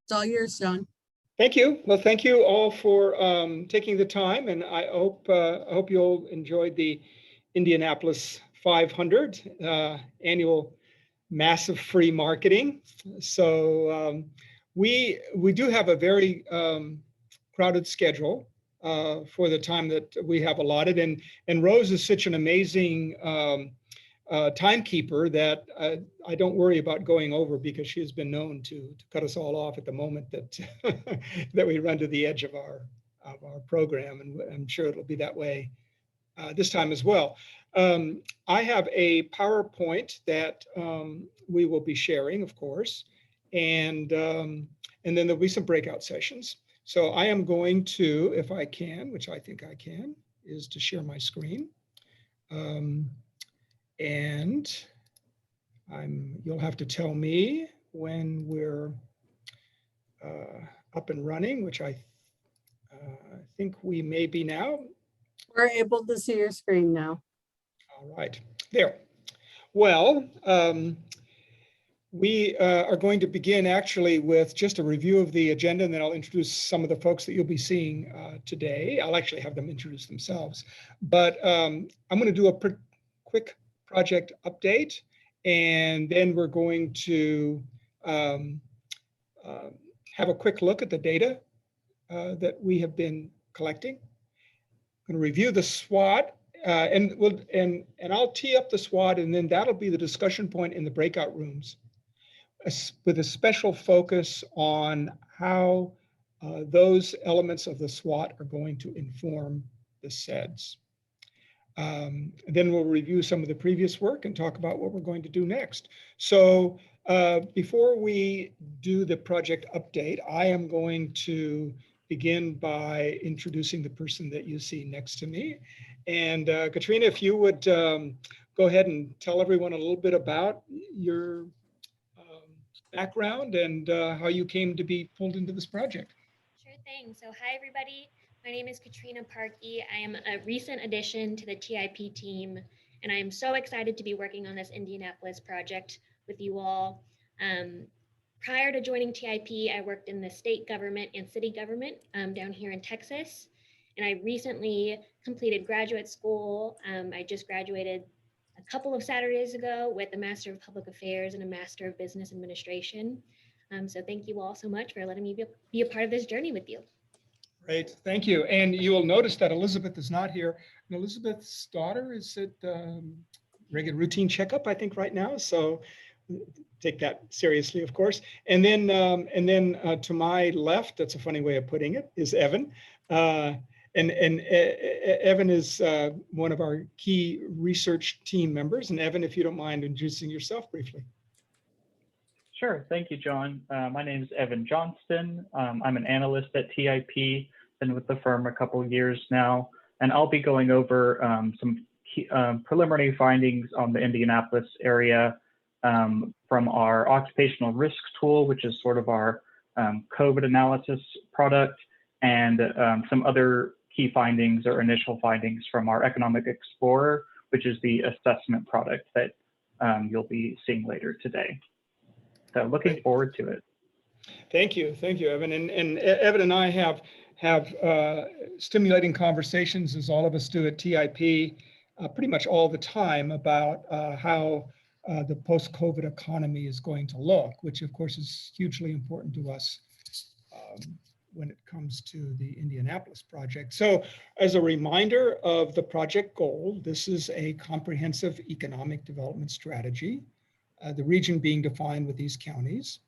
It's all yours, John. Thank you. Well, thank you all for taking the time, and I hope you all enjoyed the Indianapolis 500 annual massive free marketing. So we do have a very crowded schedule for the time that we have allotted, and Rose is such an amazing timekeeper that I don't worry about going over, because she has been known to cut us all off at the moment that that we run to the edge of our program, and I'm sure it'll be that way this time as well. I have a PowerPoint that we will be sharing, of course, and then there'll be some breakout sessions. So I am going to, if I can, which I think I can, is to share my screen. And you'll have to tell me when we're up and running, which I think we may be now. We're able to see your screen now. All right, there. Well, we are going to begin actually with just a review of the agenda, and then I'll introduce some of the folks that you'll be seeing today. I'll actually have them introduce themselves, but I'm going to do a quick project update, and then we're going to have a quick look at the data that we have been collecting. I'm going to review the SWOT, and I'll tee up the SWOT, and then that'll be the discussion point in the breakout rooms, with a special focus on how those elements of the SWOT are going to inform the CEDS. Then we'll review some of the previous work and talk about what we're going to do next. So before we do the project update, I am going to begin by introducing the person that you see next to me. And Katrina, if you would go ahead and tell everyone a little bit about your background and how you came to be pulled into this project. Sure thing. So hi, everybody. My name is Katrina Parkey. I am a recent addition to the TIP team, and I am so excited to be working on this Indianapolis project with you all. Prior to joining TIP, I worked in the state government and city government down here in Texas, and I recently completed graduate school. I just graduated a couple of Saturdays ago with a Master of Public Affairs and a Master of Business Administration. So thank you all so much for letting me be a part of this journey with you. Great, thank you. And you will notice that Elizabeth is not here. And Elizabeth's daughter is at regular routine checkup, I think, right now. So take that seriously, of course. And then to my left, that's a funny way of putting it, is Evan. And Evan is one of our key research team members. And Evan, if you don't mind introducing yourself briefly. Sure. Thank you, John. My name is Evan Johnston. I'm an analyst at TIP, been with the firm a couple of years now, and I'll be going over some key, preliminary findings on the Indianapolis area from our occupational risks tool, which is sort of our COVID analysis product, and some other key findings or initial findings from our Economic Explorer, which is the assessment product that you'll be seeing later today. So looking forward to it. Thank you, Evan. And Evan and I have stimulating conversations, as all of us do at TIP, pretty much all the time, about how the post-COVID economy is going to look, which of course is hugely important to us when it comes to the Indianapolis project. So as a reminder of the project goal, this is a comprehensive economic development strategy, the region being defined with these counties.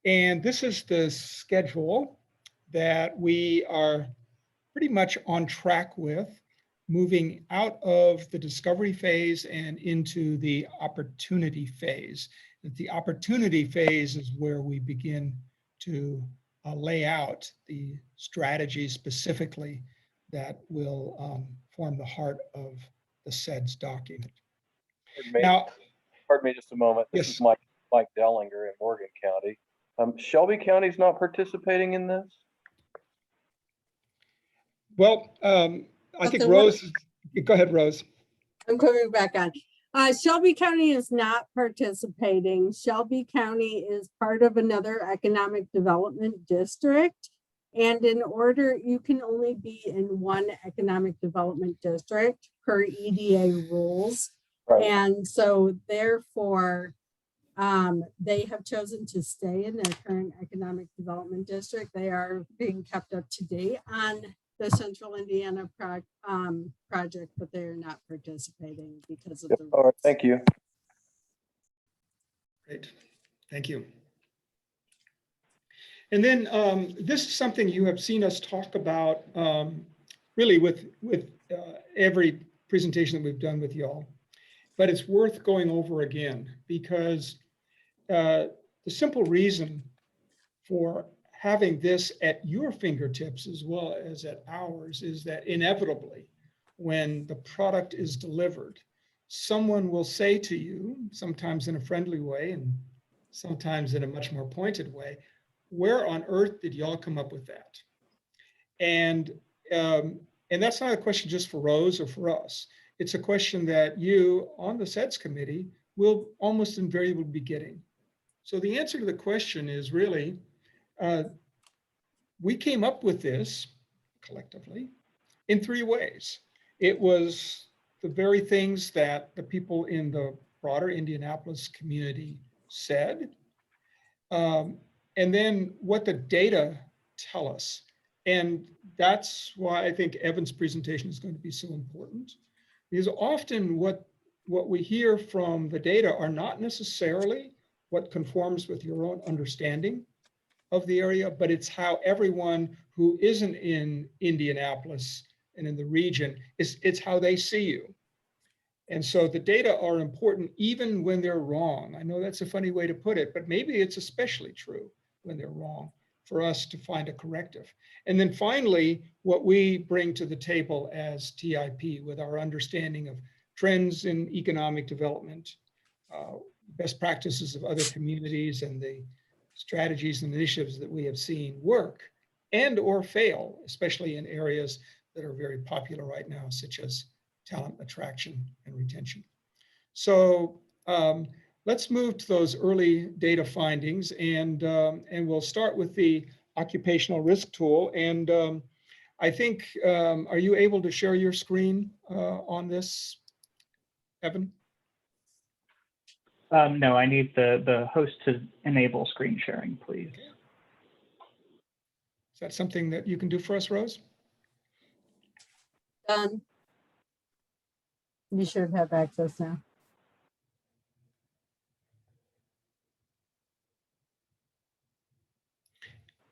And this is the schedule that we are pretty much on track with, moving out of the discovery phase and into the opportunity phase. The opportunity phase is where we begin to lay out the strategy specifically that will form the heart of the CEDS document. Now, pardon me just a moment. This is Mike Dellinger in Morgan County. Shelby County's not participating in this? Well, I think Rose, go ahead, Rose. I'm coming back on. Shelby County is not participating. Shelby County is part of another economic development district. And in order, you can only be in one economic development district per EDA rules. Right. And so therefore, they have chosen to stay in their current economic development district. They are being kept up to date on the Central Indiana project, but they are not participating because of Yep. the All right, rules. thank you. Great, thank you. And then this is something you have seen us talk about really with every presentation that we've done with y'all, but it's worth going over again because the simple reason for having this at your fingertips as well as at ours is that inevitably, when the product is delivered, someone will say to you, sometimes in a friendly way and sometimes in a much more pointed way, where on earth did y'all come up with that? And that's not a question just for Rose or for us. It's a question that you on the CEDS committee will almost invariably be getting. So the answer to the question is really, we came up with this collectively in three ways. It was the very things that the people in the broader Indianapolis community said, and then what the data tell us. And that's why I think Evan's presentation is going to be so important, because often what we hear from the data are not necessarily what conforms with your own understanding of the area, but it's how everyone who isn't in Indianapolis and in the region, it's how they see you. And so the data are important even when they're wrong. I know that's a funny way to put it, but maybe it's especially true when they're wrong for us to find a corrective. And then finally, what we bring to the table as TIP with our understanding of trends in economic development, best practices of other communities, and the strategies and initiatives that we have seen work and or fail, especially in areas that are very popular right now, such as talent attraction and retention. So let's move to those early data findings, and we'll start with the occupational risk tool. And I think, are you able to share your screen on this, Evan? No, I need the host to enable screen sharing, please. Okay. Is that something that you can do for us, Rose? Done. You should have access now.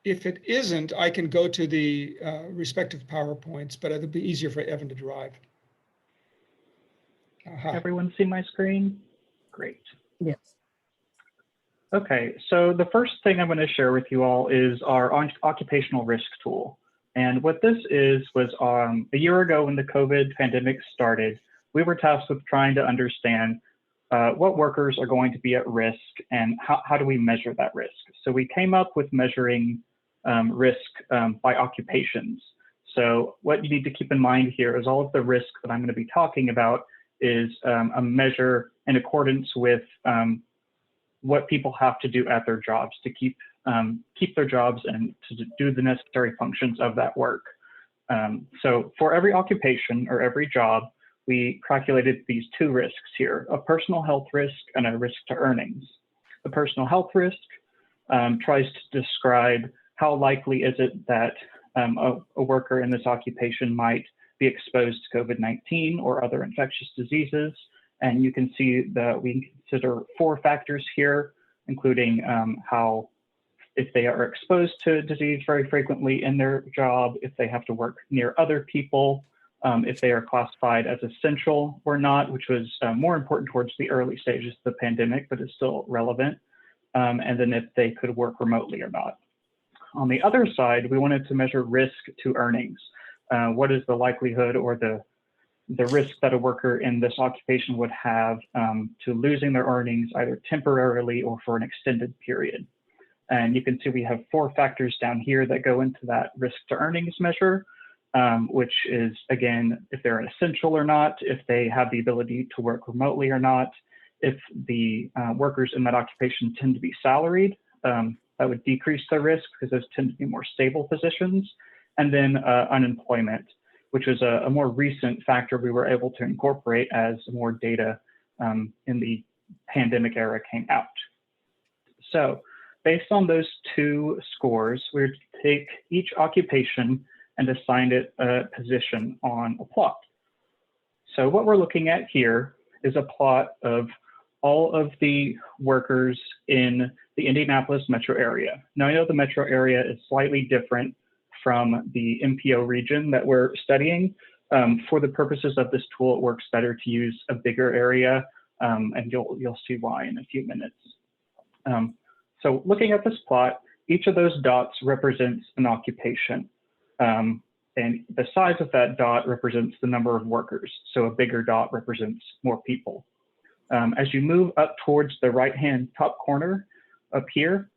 If it isn't, I can go to the respective PowerPoints, but it'll be easier for Evan to drive. Everyone see my screen? Great. Yes. Okay, so the first thing I'm going to share with you all is our occupational risk tool. And what this was a year ago when the COVID pandemic started, we were tasked with trying to understand what workers are going to be at risk and how do we measure that risk. So we came up with measuring risk by occupations. So what you need to keep in mind here is all of the risk that I'm going to be talking about is a measure in accordance with what people have to do at their jobs to keep their jobs and to do the necessary functions of that work. So for every occupation or every job, we calculated these two risks here, a personal health risk and a risk to earnings. The personal health risk tries to describe how likely is it that a worker in this occupation might be exposed to COVID-19 or other infectious diseases. And you can see that we consider 4 factors here, including how if they are exposed to disease very frequently in their job, if they have to work near other people, if they are classified as essential or not, which was more important towards the early stages of the pandemic, but is still relevant, and then if they could work remotely or not. On the other side, we wanted to measure risk to earnings. What is the likelihood or the risk that a worker in this occupation would have to losing their earnings either temporarily or for an extended period. And you can see we have 4 factors down here that go into that risk to earnings measure. which is, again, if they're essential or not, if they have the ability to work remotely or not, if the workers in that occupation tend to be salaried, that would decrease their risk because those tend to be more stable positions. And then unemployment, which was a more recent factor we were able to incorporate as more data in the pandemic era came out. So based on those two scores, we're to take each occupation and assign it a position on a plot. So what we're looking at here is a plot of all of the workers in the Indianapolis metro area. Now, I know the metro area is slightly different from the MPO region that we're studying. For the purposes of this tool, it works better to use a bigger area, and you'll see why in a few minutes. So looking at this plot, each of those dots represents an occupation. And the size of that dot represents the number of workers. So a bigger dot represents more people. As you move up towards the right-hand top corner up here,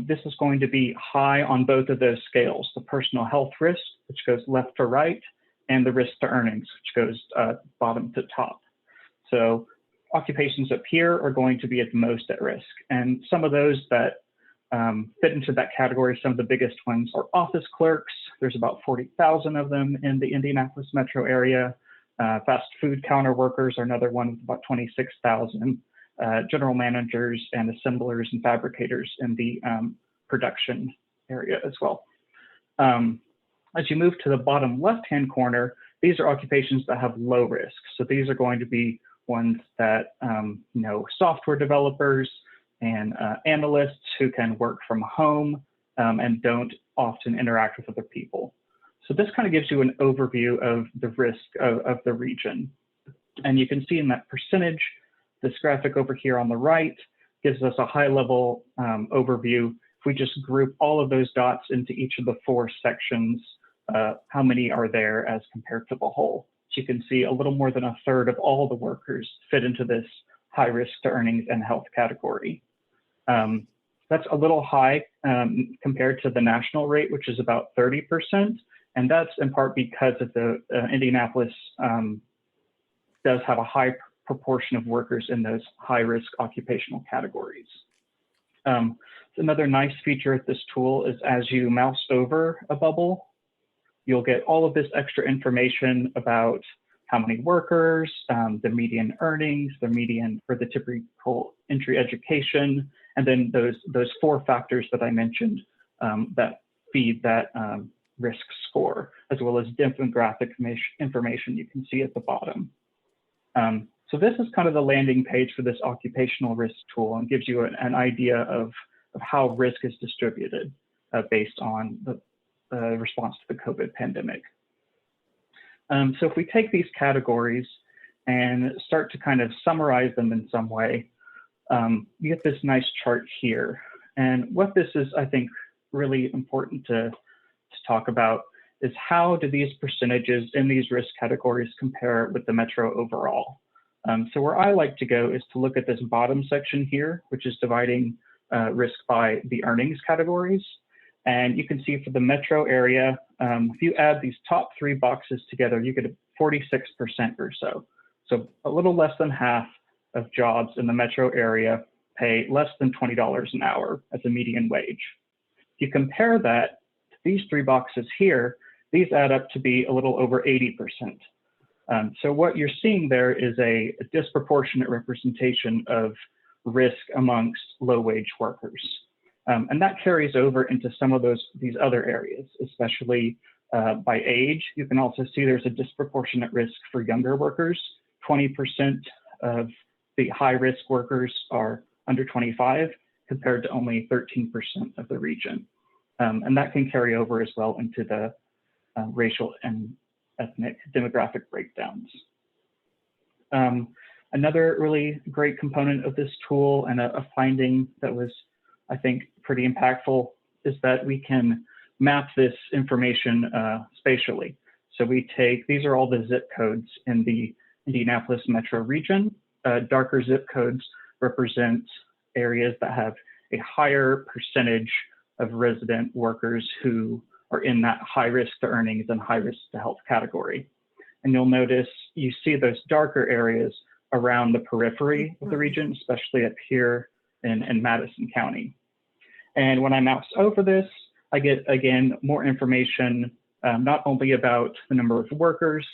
this is going to be high on both of those scales, the personal health risk, which goes left to right, and the risk to earnings, which goes bottom to top. So occupations up here are going to be at the most at risk. And some of those that fit into that category, some of the biggest ones are office clerks. There's about 40,000 of them in the Indianapolis metro area. Fast food counter workers are another one with about 26,000. General managers and assemblers and fabricators in the production area as well. As you move to the bottom left-hand corner, these are occupations that have low risk. So these are going to be ones that, software developers and analysts who can work from home and don't often interact with other people. So this kind of gives you an overview of the risk of the region. And you can see in that percentage, this graphic over here on the right gives us a high-level overview. If we just group all of those dots into each of the four sections, how many are there as compared to the whole? So you can see a little more than a third of all the workers fit into this high risk to earnings and health category. That's a little high compared to the national rate, which is about 30%. And that's in part because of the Indianapolis does have a high proportion of workers in those high-risk occupational categories. Another nice feature of this tool is as you mouse over a bubble, you'll get all of this extra information about how many workers, the median earnings, the median or the typical entry education, and then those four factors that I mentioned that feed that risk score, as well as demographic information you can see at the bottom. So this is kind of the landing page for this occupational risk tool and gives you an idea of how risk is distributed based on the response to the COVID pandemic. So if we take these categories and start to kind of summarize them in some way, you get this nice chart here. And what this is, I think, really important to talk about is how do these percentages in these risk categories compare with the metro overall? So where I like to go is to look at this bottom section here, which is dividing risk by the earnings categories. And you can see for the metro area, if you add these top three boxes together, you get 46% or so. So a little less than half of jobs in the metro area pay less than $20 an hour as a median wage. If you compare that to these three boxes here, these add up to be a little over 80%. So what you're seeing there is a disproportionate representation of risk amongst low-wage workers. And that carries over into some of these other areas, especially by age. You can also see there's a disproportionate risk for younger workers. 20% of the high-risk workers are under 25, compared to only 13% of the region. And that can carry over as well into the racial and ethnic demographic breakdowns. Another really great component of this tool and a finding that was, I think, pretty impactful is that we can map this information spatially. So these are all the zip codes in the Indianapolis metro region. Darker zip codes represent areas that have a higher percentage of resident workers who are in that high risk to earnings and high risk to health category. And you'll notice you see those darker areas around the periphery of the region, especially up here in Madison County. And when I mouse over this, I get, again, more information, not only about the number of workers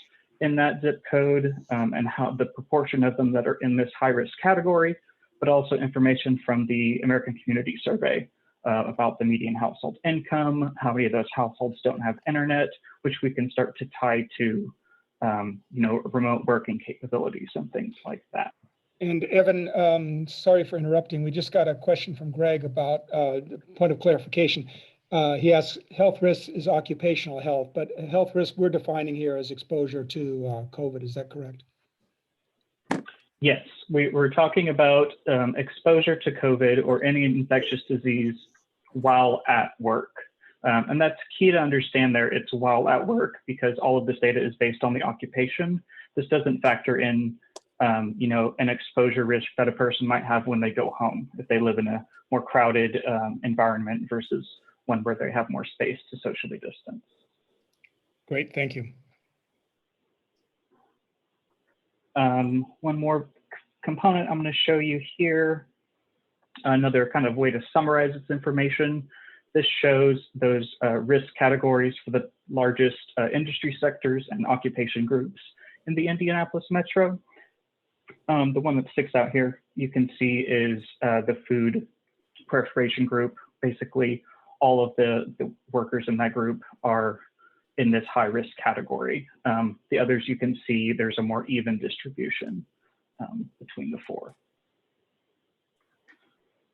in that zip code and how the proportion of them that are in this high risk category, but also information from the American Community Survey about the median household income, how many of those households don't have internet, which we can start to tie to remote working capabilities and things like that. And Evan, sorry for interrupting. We just got a question from Greg about the point of clarification. He asks, health risk is occupational health, but health risk we're defining here as exposure to COVID. Is that correct? Yes, we're talking about exposure to COVID or any infectious disease while at work. And that's key to understand there. It's while at work because all of this data is based on the occupation. This doesn't factor in, an exposure risk that a person might have when they go home, if they live in a more crowded environment versus one where they have more space to socially distance. Great, thank you. One more component I'm going to show you here, another kind of way to summarize this information. This shows those risk categories for the largest industry sectors and occupation groups in the Indianapolis metro. The one that sticks out here, you can see, is the food preparation group. Basically, all of the workers in that group are in this high risk category. The others you can see there's a more even distribution between the four.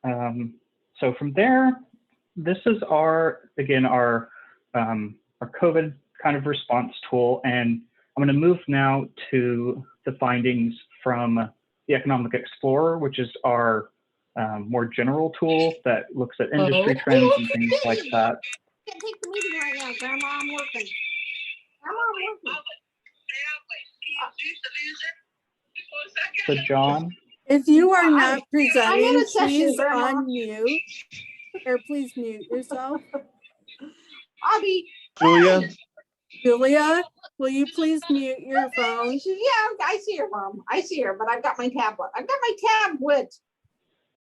So from there, this is our COVID kind of response tool. And I'm going to move now to the findings from the Economic Explorer, which is our more general tool that looks at industry trends and things like that. Can't take the meeting right now, Grandma. I'm working. Grandma, I'm working. So John, If you are not I'm in presenting, a session, please Grandma. unmute or please mute yourself. Abby. Julia, Julia, will you please mute your phone? Yeah, I see her, Mom. I see her, but I've got my tablet. I've got my tablet.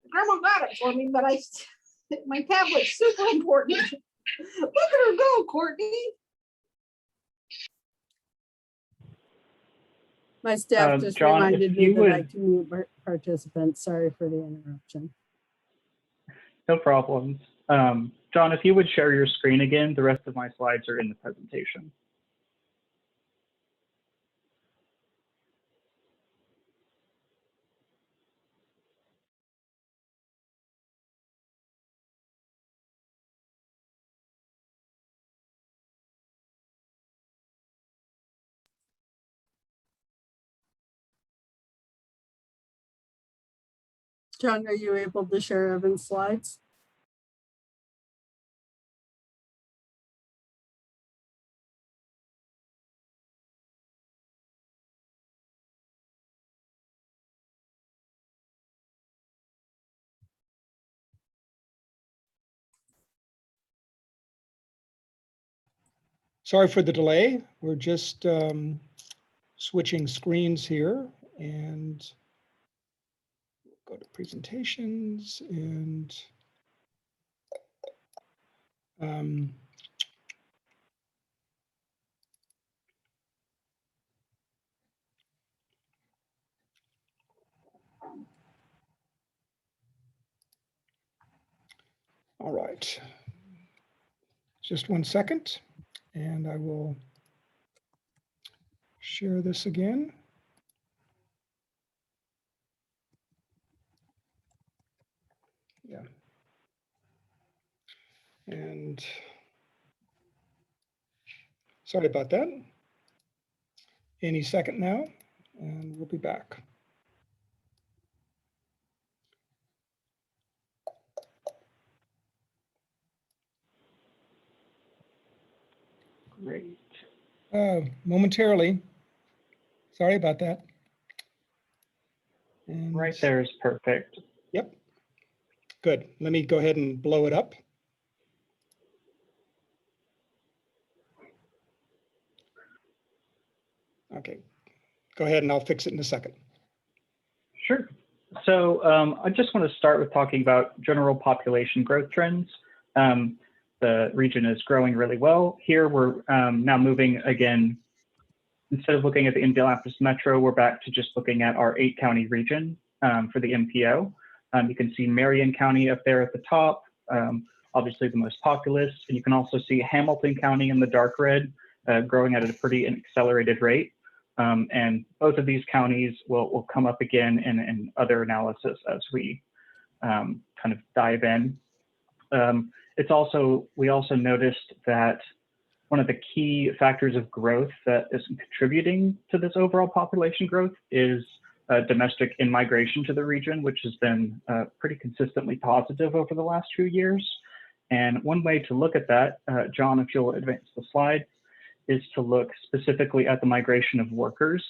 Grandma got it for me, but my tablet's super important. Look at her go, Courtney. My staff just John, reminded if me you that I would- can mute participants. Sorry for the interruption. no problems. John, if you would share your screen again, the rest of my slides are in the presentation. John, are you able to share Evan's slides? Sorry for the delay. We're just switching screens here and go to presentations and all right. Just 1 second, and I will share this again. Yeah. And sorry about that. Any second now, and we'll be back. Great. Momentarily. Sorry about that. And Right there is perfect. Yep. Good. Let me go ahead and blow it up. Okay, go ahead and I'll fix it in a second. Sure. So I just want to start with talking about general population growth trends. The region is growing really well. Here we're now moving again, instead of looking at the Indianapolis Metro, we're back to just looking at our 8-county region for the MPO. You can see Marion County up there at the top, obviously the most populous, and you can also see Hamilton County in the dark red, growing at a pretty accelerated rate. And both of these counties will come up again in other analysis as we kind of dive in. We also noticed that one of the key factors of growth that is contributing to this overall population growth is domestic in-migration to the region, which has been pretty consistently positive over the last few years. And one way to look at that, John, if you'll advance the slide, is to look specifically at the migration of workers.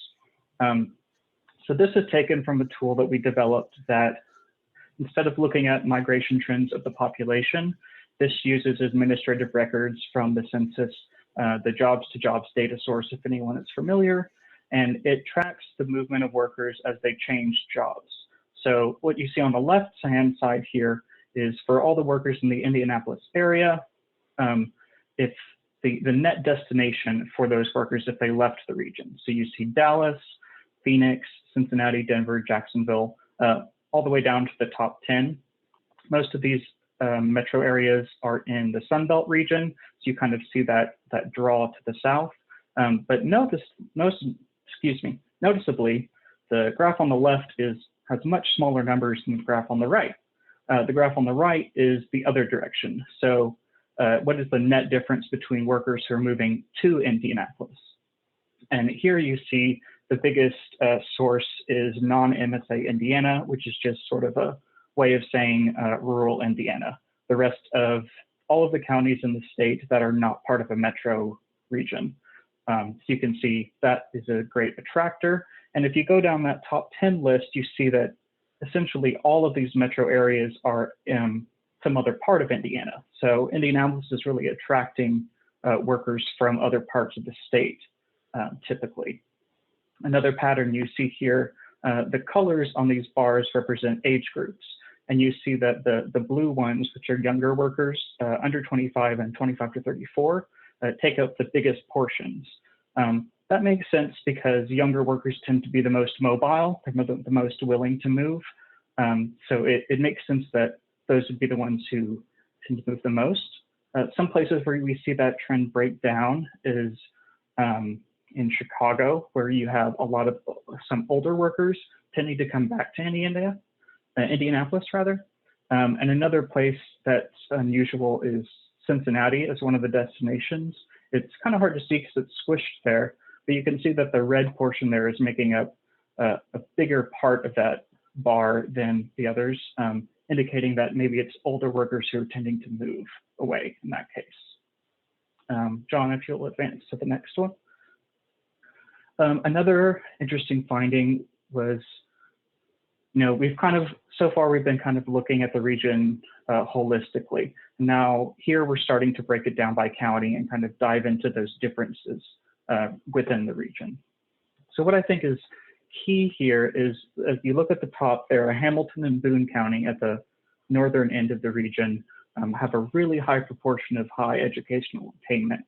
So this is taken from a tool that we developed that, instead of looking at migration trends of the population, this uses administrative records from the census, the jobs to jobs data source, if anyone is familiar, and it tracks the movement of workers as they change jobs. So what you see on the left-hand side here is for all the workers in the Indianapolis area, it's the net destination for those workers if they left the region. So you see Dallas, Phoenix, Cincinnati, Denver, Jacksonville, all the way down to the top 10. Most of these metro areas are in the Sun Belt region, so you kind of see that draw to the south. But noticeably, the graph on the left has much smaller numbers than the graph on the right. The graph on the right is the other direction. So what is the net difference between workers who are moving to Indianapolis? And here you see the biggest source is non-MSA Indiana, which is just sort of a way of saying rural Indiana. The rest of all of the counties in the state that are not part of a metro region. So you can see that is a great attractor. And if you go down that top 10 list, you see that essentially all of these metro areas are in some other part of Indiana. So Indianapolis is really attracting workers from other parts of the state, typically. Another pattern you see here, the colors on these bars represent age groups. And you see that the blue ones, which are younger workers, under 25 and 25 to 34, take up the biggest portions. That makes sense because younger workers tend to be the most mobile, the most willing to move. So it makes sense that those would be the ones who tend to move the most. Some places where we see that trend break down is in Chicago, where you have a lot of some older workers tending to come back to Indianapolis rather. And another place that's unusual is Cincinnati as one of the destinations. It's kind of hard to see because it's squished there, but you can see that the red portion there is making up a bigger part of that bar than the others, indicating that maybe it's older workers who are tending to move away in that case. John, if you'll advance to the next one. Another interesting finding was, we've so far we've been kind of looking at the region holistically. Now here we're starting to break it down by county and kind of dive into those differences within the region. So what I think is key here is, as you look at the top there, Hamilton and Boone County at the northern end of the region have a really high proportion of high educational attainment.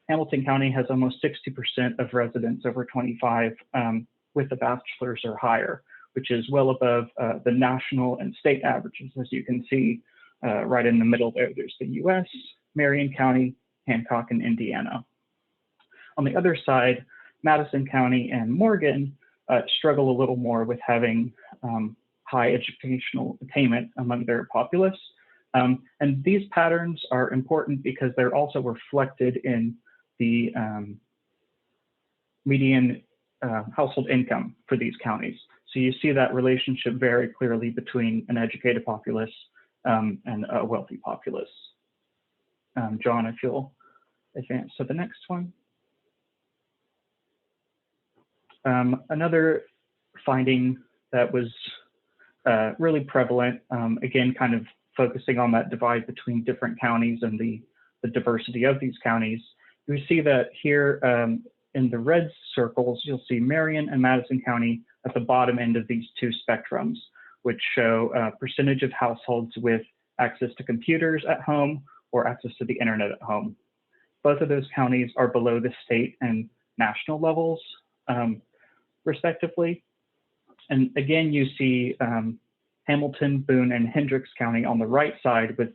Hamilton County has almost 60% of residents over 25 with a bachelor's or higher, which is well above the national and state averages. As you can see right in the middle there, there's the US, Marion County, Hancock, and Indiana. On the other side, Madison County and Morgan struggle a little more with having high educational attainment among their populace. And these patterns are important because they're also reflected in the median household income for these counties. So you see that relationship very clearly between an educated populace and a wealthy populace. John, if you'll advance to the next one. Another finding that was really prevalent, again, kind of focusing on that divide between different counties and the diversity of these counties, we see that here in the red circles, you'll see Marion and Madison County at the bottom end of these two spectrums, which show a percentage of households with access to computers at home or access to the internet at home. Both of those counties are below the state and national levels, respectively. And again, you see Hamilton, Boone, and Hendricks County on the right side with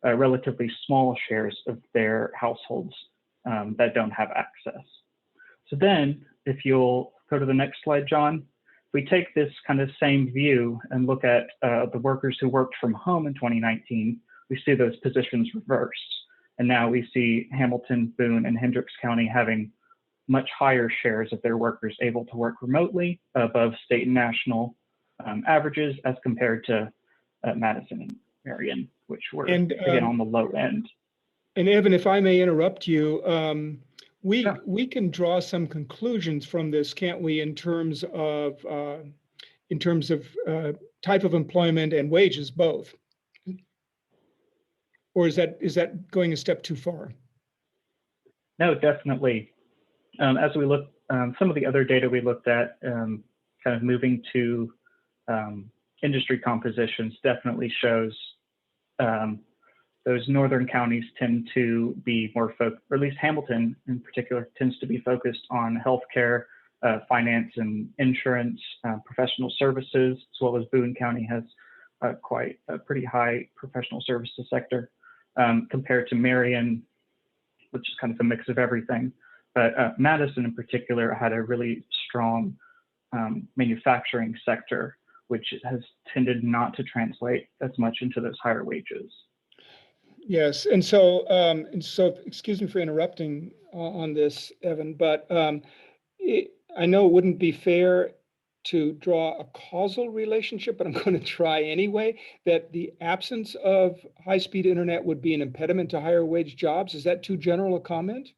relatively small shares of their households that don't have access. So then, if you'll go to the next slide, John, if we take this kind of same view and look at the workers who worked from home in 2019, we see those positions reversed. And now we see Hamilton, Boone, and Hendricks County having much higher shares of their workers able to work remotely above state and national averages as compared to Madison and Marion, which were again on the low end. And Evan, if I may interrupt you, we can draw some conclusions from this, can't we, in terms of type of employment and wages, both? Or is that going a step too far? No, definitely. As we look, some of the other data we looked at, kind of moving to industry compositions, definitely shows those northern counties tend to be more focused, or at least Hamilton in particular tends to be focused on healthcare, finance and insurance, professional services, as well as Boone County has quite a pretty high professional services sector compared to Marion, which is kind of a mix of everything. But Madison in particular had a really strong manufacturing sector, which has tended not to translate as much into those higher wages. Yes, and so excuse me for interrupting on this, Evan, but I know it wouldn't be fair to draw a causal relationship, but I'm going to try anyway, that the absence of high-speed internet would be an impediment to higher wage jobs. Is that too general a comment?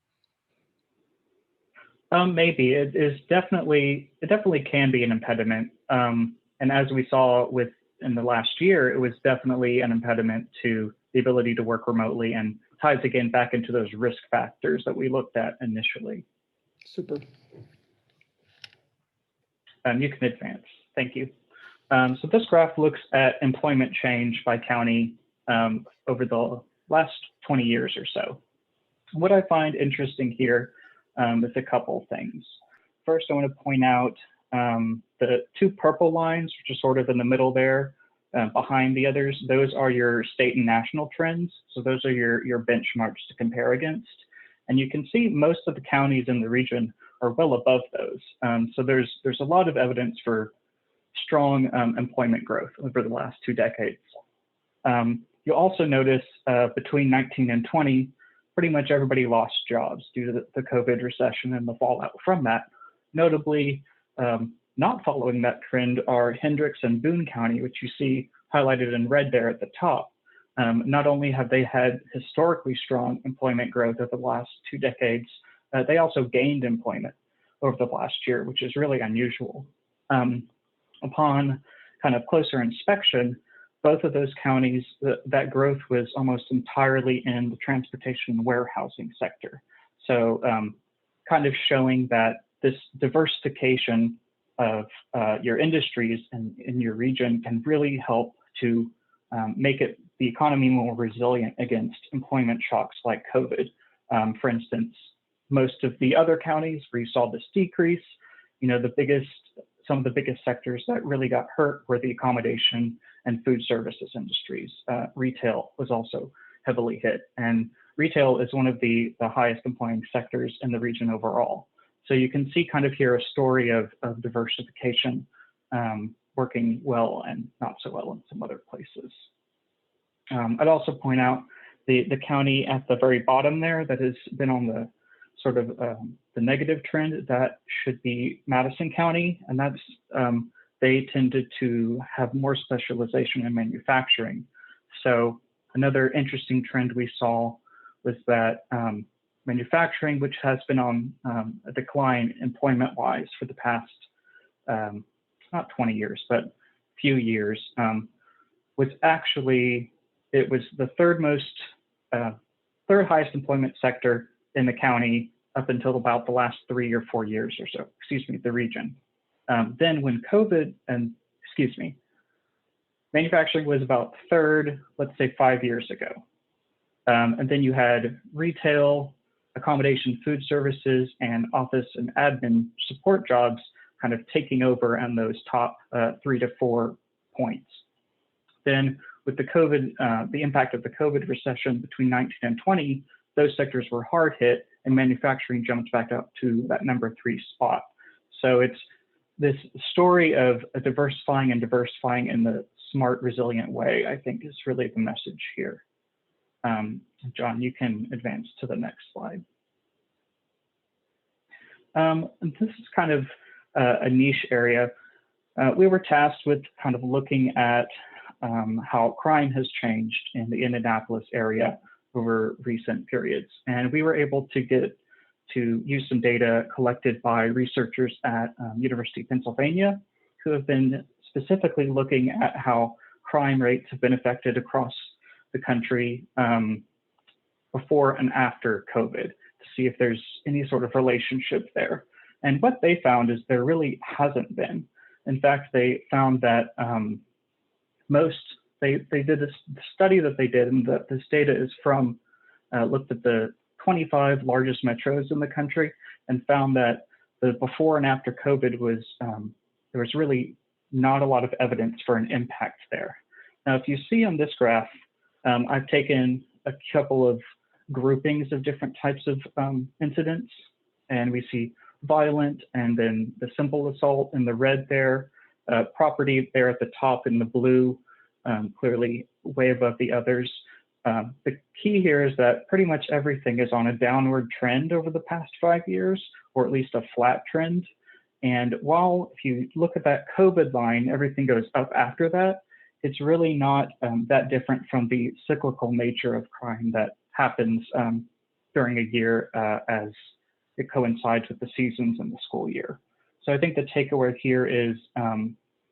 Maybe it definitely can be an impediment. And as we saw in the last year, it was definitely an impediment to the ability to work remotely, and ties again back into those risk factors that we looked at initially. Super. You can advance. Thank you. So this graph looks at employment change by county over the last 20 years or so. What I find interesting here is a couple things. First, I want to point out the two purple lines, which are sort of in the middle there, behind the others. Those are your state and national trends. So those are your benchmarks to compare against. And you can see most of the counties in the region are well above those. So there's a lot of evidence for strong employment growth over the last 2 decades. You'll also notice between 19 and 20, pretty much everybody lost jobs due to the COVID recession and the fallout from that. Notably, not following that trend are Hendricks and Boone County, which you see highlighted in red there at the top. Not only have they had historically strong employment growth over the last 2 decades, they also gained employment over the last year, which is really unusual. Upon kind of closer inspection, both of those counties, that growth was almost entirely in the transportation and warehousing sector. So kind of showing that this diversification of your industries in your region can really help to make the economy more resilient against employment shocks like COVID. For instance, most of the other counties where you saw this decrease, some of the biggest sectors that really got hurt were the accommodation and food services industries. Retail was also heavily hit, and retail is one of the highest employing sectors in the region overall. So you can see kind of here a story of diversification working well and not so well in some other places. I'd also point out the county at the very bottom there that has been on the sort of the negative trend, that should be Madison County, and that's they tended to have more specialization in manufacturing. So another interesting trend we saw was that manufacturing, which has been on a decline employment-wise for the past, not 20 years, but few years, was actually, it was the third highest employment sector in the county up until about the last 3 or 4 years or so, the region. Then when manufacturing was about third, let's say 5 years ago. And then you had retail, accommodation, food services, and office and admin support jobs kind of taking over on those top 3 to 4 points. Then with the COVID, the impact of the COVID recession between 19 and 20, those sectors were hard hit and manufacturing jumped back up to that number 3 spot. So it's this story of diversifying and diversifying in the smart, resilient way, I think is really the message here. John, you can advance to the next slide. And this is kind of a niche area. We were tasked with kind of looking at how crime has changed in the Indianapolis area over recent periods. And we were able to use some data collected by researchers at University of Pennsylvania, who have been specifically looking at how crime rates have been affected across the country before and after COVID, to see if there's any sort of relationship there. And what they found is there really hasn't been. In fact, they found that they did this study that they did, and that this data is from, looked at the 25 largest metros in the country and found that the before and after COVID was, there was really not a lot of evidence for an impact there. Now, if you see on this graph, I've taken a couple of groupings of different types of incidents, and we see violent and then the simple assault in the red there, property there at the top in the blue, clearly way above the others. The key here is that pretty much everything is on a downward trend over the past 5 years, or at least a flat trend. And while if you look at that COVID line, everything goes up after that, it's really not that different from the cyclical nature of crime that happens during a year as it coincides with the seasons and the school year. So I think the takeaway here is,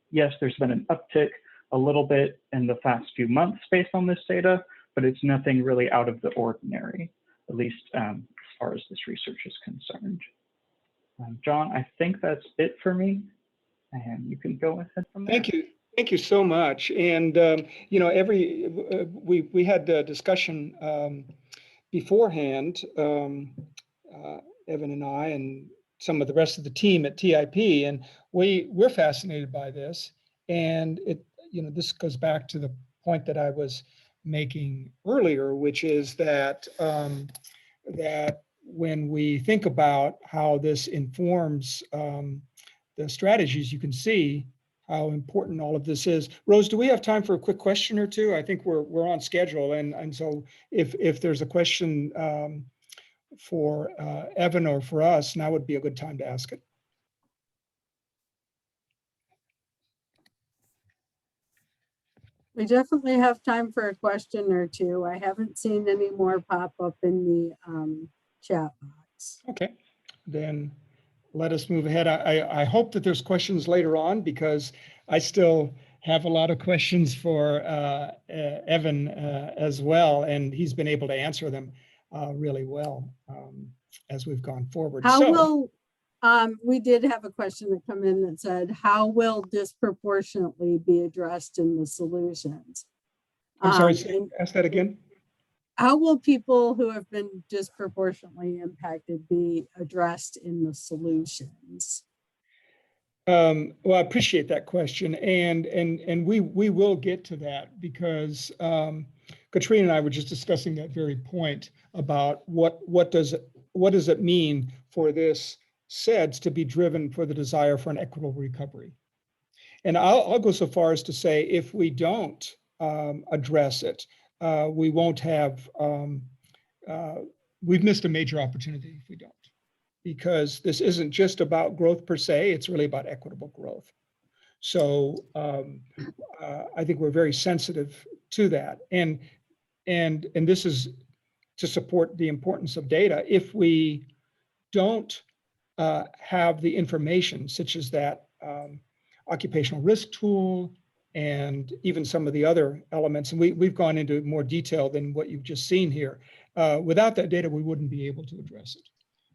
yes, there's been an uptick a little bit in the past few months based on this data, but it's nothing really out of the ordinary, at least as far as this research is concerned. John, I think that's it for me, and you can go ahead from there. Thank you. Thank you so much. And, you know, we had a discussion beforehand, Evan and I and some of the rest of the team at TIP, and we're fascinated by this. And it, you know, this goes back to the point that I was making earlier, which is that that when we think about how this informs the strategies, you can see how important all of this is. Rose, do we have time for a quick question or two? I think we're on schedule, and so if there's a question for Evan or for us, now would be a good time to ask it. We definitely have time for a question or two. I haven't seen any more pop up in the chat box. Okay, then let us move ahead. I hope that there's questions later on, because I still have a lot of questions for Evan as well, and he's been able to answer them really well as we've gone forward. We did have a question that come in that said, how will disproportionately be addressed in the solutions? I'm sorry, ask that again. How will people who have been disproportionately impacted be addressed in the solutions? Well, I appreciate that question, and we will get to that, because Katrina and I were just discussing that very point about what does it mean for this CEDS to be driven for the desire for an equitable recovery. And I'll go so far as to say, if we don't address it, we won't have, we've missed a major opportunity if we don't, because this isn't just about growth per se, it's really about equitable growth. So I think we're very sensitive to that. And this is to support the importance of data. If we don't have the information, such as that occupational risk tool, and even some of the other elements, and we've gone into more detail than what you've just seen here. Without that data, we wouldn't be able to address it.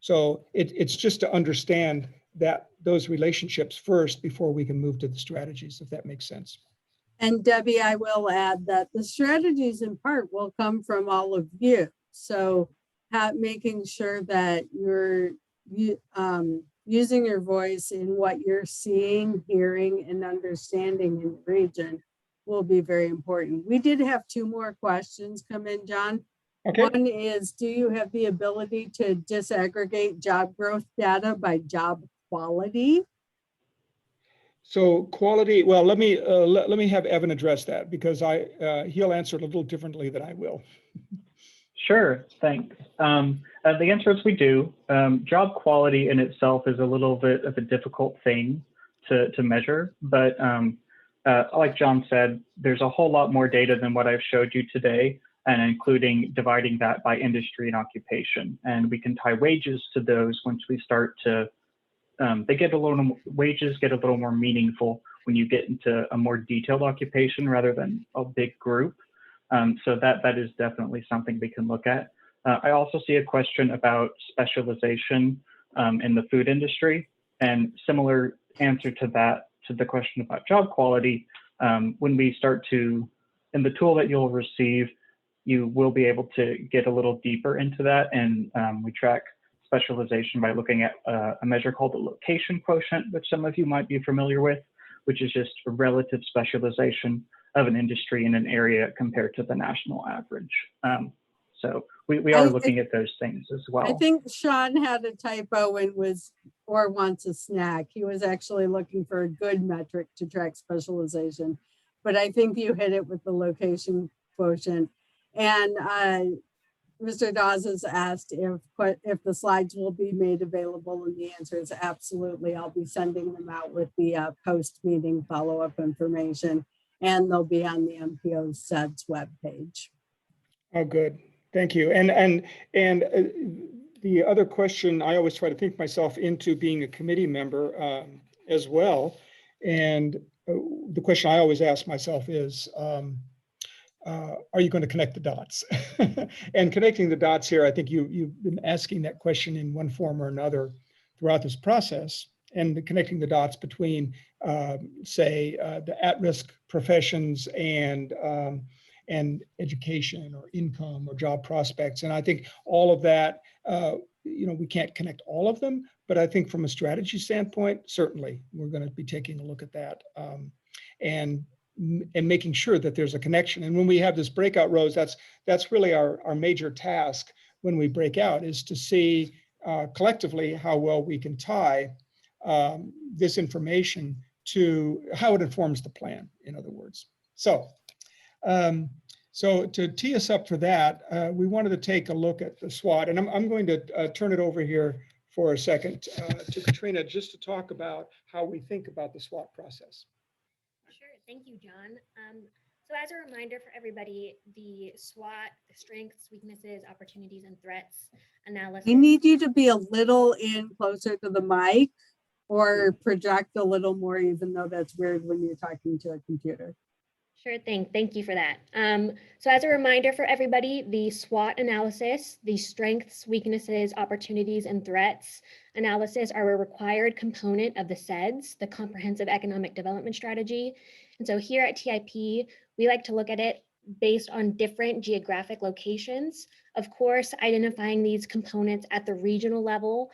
So it's just to understand that those relationships first before we can move to the strategies, if that makes sense. And Debbie, I will add that the strategies in part will come from all of you. So making sure that you're using your voice in what you're seeing, hearing, and understanding in the region will be very important. We did have 2 more questions come in, John. Okay. One is, do you have the ability to disaggregate job growth data by job quality? So quality, well, let me have Evan address that, because he'll answer it a little differently than I will. Sure, thanks. The answer is we do. Job quality in itself is a little bit of a difficult thing to measure, but like John said, there's a whole lot more data than what I've showed you today, and including dividing that by industry and occupation. And we can tie wages to those once we start to, wages get a little more meaningful when you get into a more detailed occupation rather than a big group. So that is definitely something we can look at. I also see a question about specialization in the food industry, and similar answer to that, to the question about job quality. When we start to, in the tool that you'll receive, you will be able to get a little deeper into that, and we track specialization by looking at a measure called the location quotient, which some of you might be familiar with, which is just a relative specialization of an industry in an area compared to the national average. So we are looking at those things as well. I think Sean had a typo and wants a snack. He was actually looking for a good metric to track specialization, but I think you hit it with the location quotient. And Mr. Dawes has asked if the slides will be made available, and the answer is absolutely. I'll be sending them out with the post-meeting follow-up information, and they'll be on the MPO's CEDS webpage. Oh, good. Thank you. And the other question, I always try to think myself into being a committee member as well. And the question I always ask myself is, are you going to connect the dots? And connecting the dots here, I think you've been asking that question in one form or another throughout this process, and connecting the dots between, say, the at-risk professions and education or income or job prospects. And I think all of that, we can't connect all of them, but I think from a strategy standpoint, certainly we're going to be taking a look at that and making sure that there's a connection. And when we have this breakout rows, that's really our major task when we break out, is to see collectively how well we can tie this information to how it informs the plan, in other words. So to tee us up for that, we wanted to take a look at the SWOT, and I'm going to turn it over here for a second to Katrina, just to talk about how we think about the SWOT process. Sure, thank you, John. So as a reminder for everybody, the SWOT, the strengths, weaknesses, opportunities, and threats analysis. I need you to be a little closer to the mic or project a little more, even though that's weird when you're talking to a computer. Sure thing. Thank you for that. So as a reminder for everybody, the SWOT analysis, the strengths, weaknesses, opportunities, and threats analysis are a required component of the CEDS, the Comprehensive Economic Development Strategy. And so here at TIP, we like to look at it based on different geographic locations. Of course, identifying these components at the regional level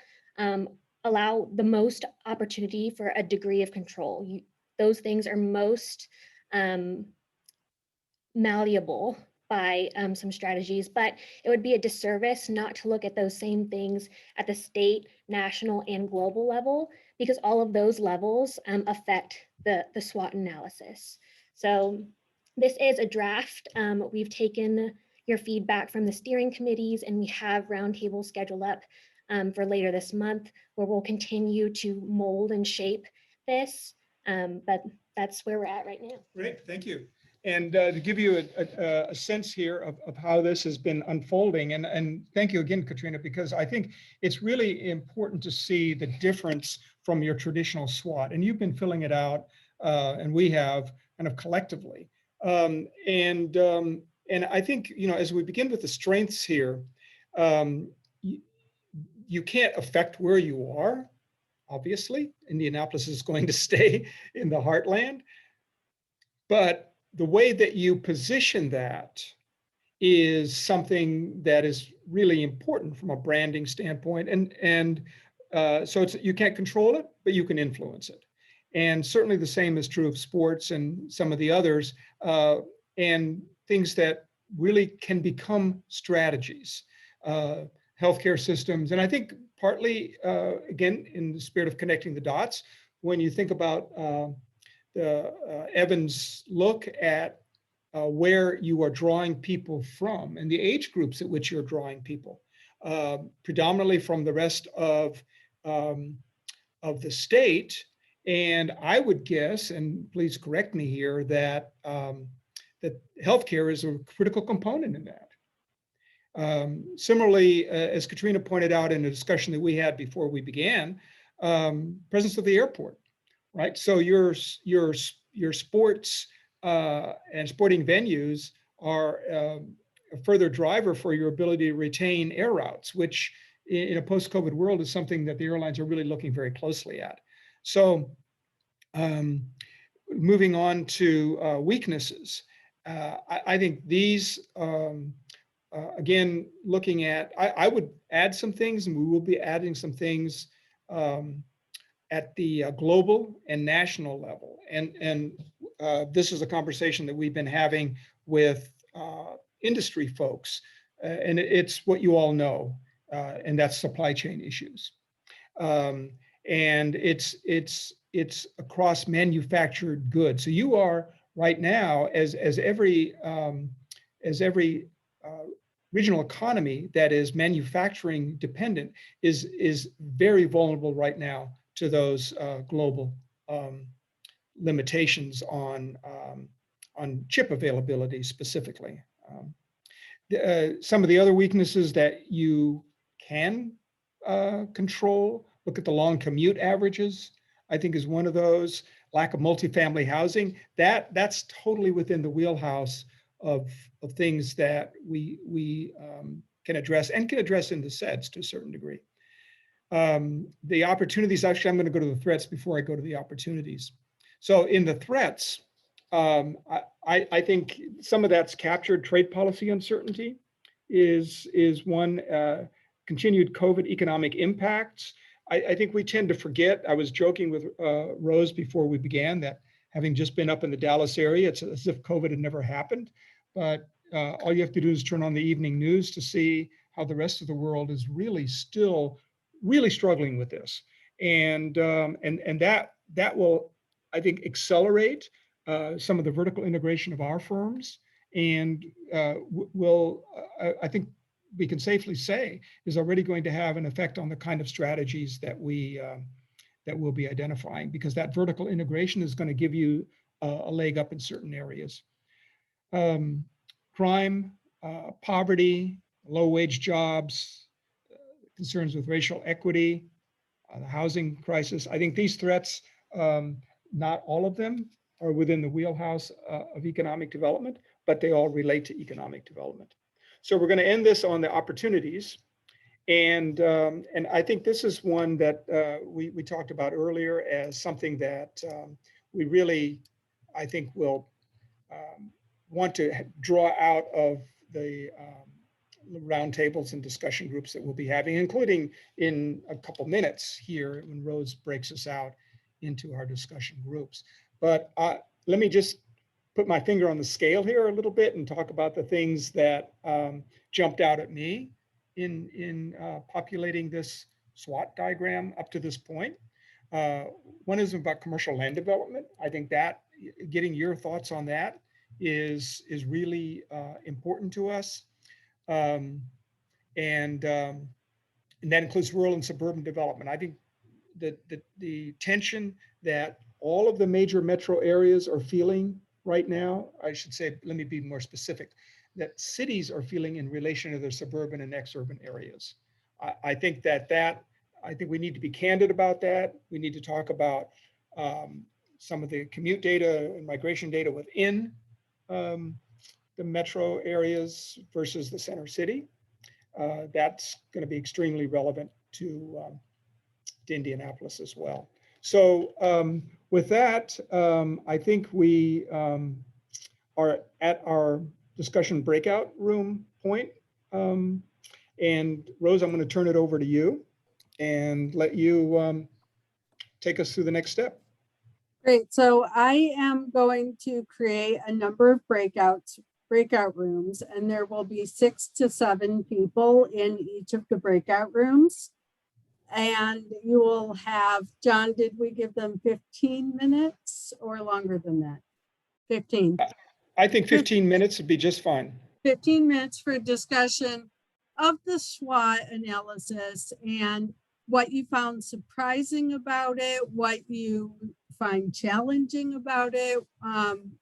allow the most opportunity for a degree of control. Those things are most malleable by some strategies, but it would be a disservice not to look at those same things at the state, national, and global level, because all of those levels affect the SWOT analysis. So this is a draft. We've taken your feedback from the steering committees, and we have roundtables scheduled up for later this month, where we'll continue to mold and shape this, but that's where we're at right now. Great, thank you. And to give you a sense here of how this has been unfolding, and thank you again, Katrina, because I think it's really important to see the difference from your traditional SWOT, and you've been filling it out, and we have kind of collectively. And I think, as we begin with the strengths here, you can't affect where you are. Obviously, Indianapolis is going to stay in the heartland, but the way that you position that is something that is really important from a branding standpoint. So you can't control it, but you can influence it. And certainly the same is true of sports and some of the others, and things that really can become strategies, healthcare systems. And I think partly, again, in the spirit of connecting the dots, when you think about Evan's look at where you are drawing people from and the age groups at which you're drawing people, predominantly from the rest of the state. And I would guess, and please correct me here, that that healthcare is a critical component in that. Similarly, as Katrina pointed out in a discussion that we had before we began, presence of the airport, right? So your sports and sporting venues are a further driver for your ability to retain air routes, which in a post-COVID world is something that the airlines are really looking very closely at. So moving on to weaknesses, I think these, again, looking at, I would add some things, and we will be adding some things at the global and national level. And this is a conversation that we've been having with industry folks, and it's what you all know, and that's supply chain issues. And it's across manufactured goods. So you are right now, as every regional economy that is manufacturing dependent is very vulnerable right now to those global limitations on chip availability specifically. Some of the other weaknesses that you can control, look at the long commute averages, I think is one of those. Lack of multifamily housing, that's totally within the wheelhouse of things that we can address and can address in the CEDS to a certain degree. The opportunities, actually, I'm going to go to the threats before I go to the opportunities. So in the threats, I think some of that's captured. Trade policy uncertainty is one. Continued COVID economic impacts. I think we tend to forget. I was joking with Rose before we began that having just been up in the Dallas area, it's as if COVID had never happened. But all you have to do is turn on the evening news to see how the rest of the world is really still really struggling with this. And that will, I think, accelerate some of the vertical integration of our firms, and will, I think we can safely say, is already going to have an effect on the kind of strategies that we'll be identifying, because that vertical integration is going to give you a leg up in certain areas. Crime, poverty, low wage jobs, concerns with racial equity, the housing crisis. I think these threats, not all of them are within the wheelhouse of economic development, but they all relate to economic development. So we're going to end this on the opportunities. And I think this is one that we talked about earlier as something that we really, I think, will want to draw out of the roundtables and discussion groups that we'll be having, including in a couple minutes here when Rose breaks us out into our discussion groups. But let me just put my finger on the scale here a little bit and talk about the things that jumped out at me in populating this SWOT diagram up to this point. One is about commercial land development. I think that getting your thoughts on that is really important to us. And that includes rural and suburban development. I think that the tension that all of the major metro areas are feeling right now, I should say, let me be more specific, that cities are feeling in relation to their suburban and exurban areas. I think I think we need to be candid about that. We need to talk about some of the commute data and migration data within the metro areas versus the center city. That's going to be extremely relevant. to Indianapolis as well. So with that, I think we are at our discussion breakout room point. And Rose, I'm going to turn it over to you and let you take us through the next step. Great. So I am going to create a number of breakout rooms, and there will be 6 to 7 people in each of the breakout rooms. And you will have, John, did we give them 15 minutes or longer than that? 15. I think 15 minutes would be just fine. 15 minutes for discussion of the SWOT analysis and what you found surprising about it, what you find challenging about it,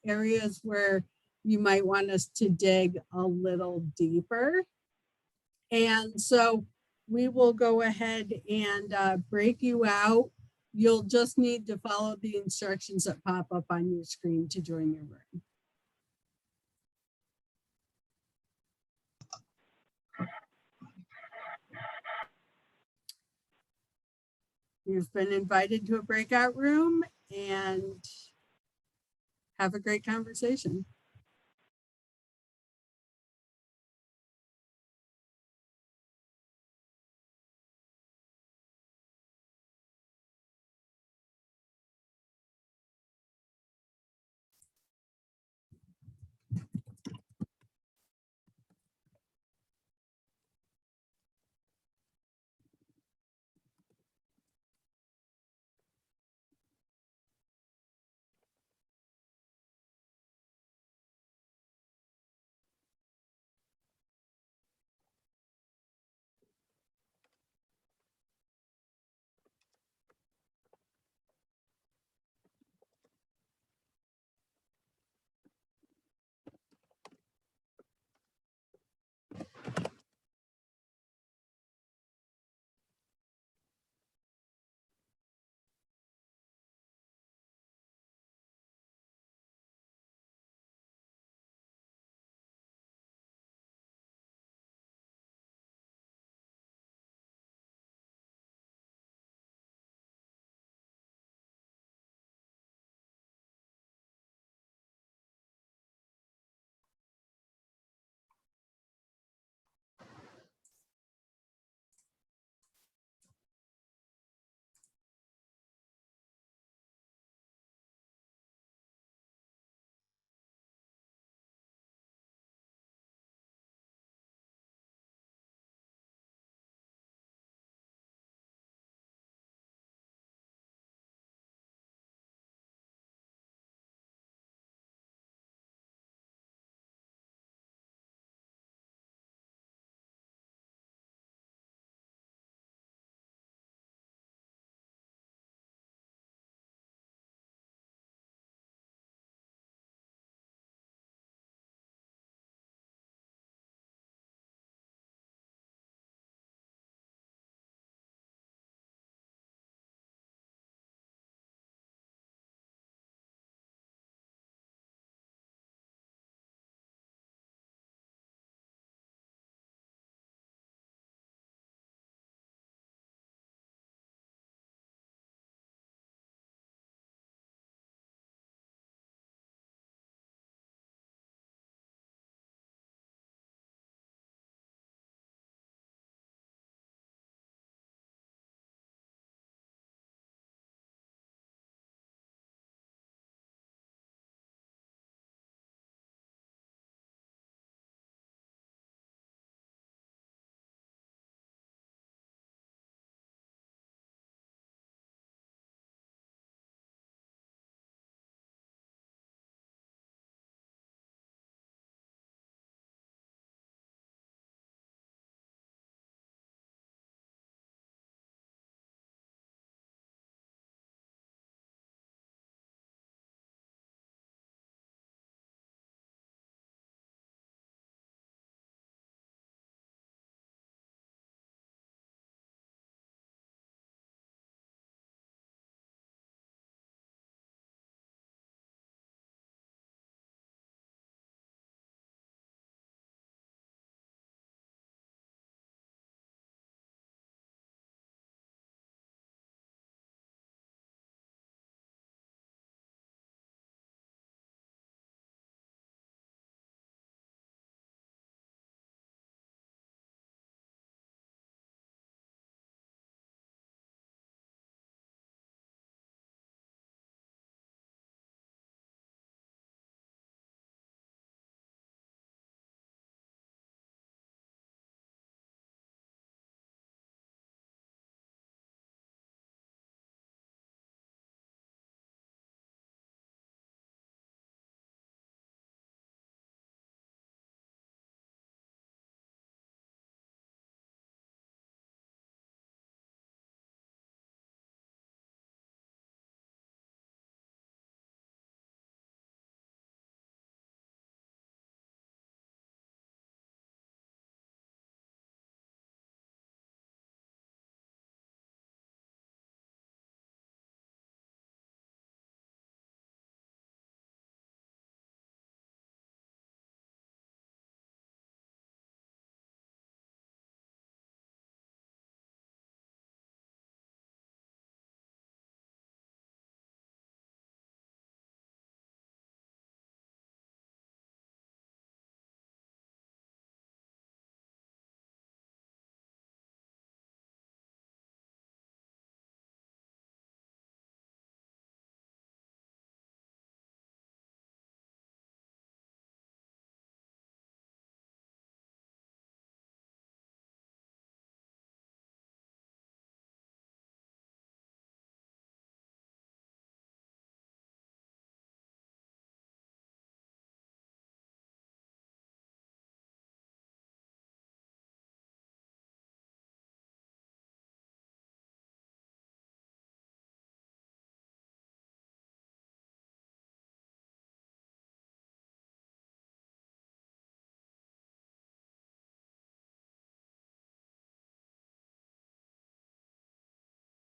areas where you might want us to dig a little deeper. And so we will go ahead and break you out. You'll just need to follow the instructions that pop up on your screen to join your room. You've been invited to a breakout room and have a great conversation.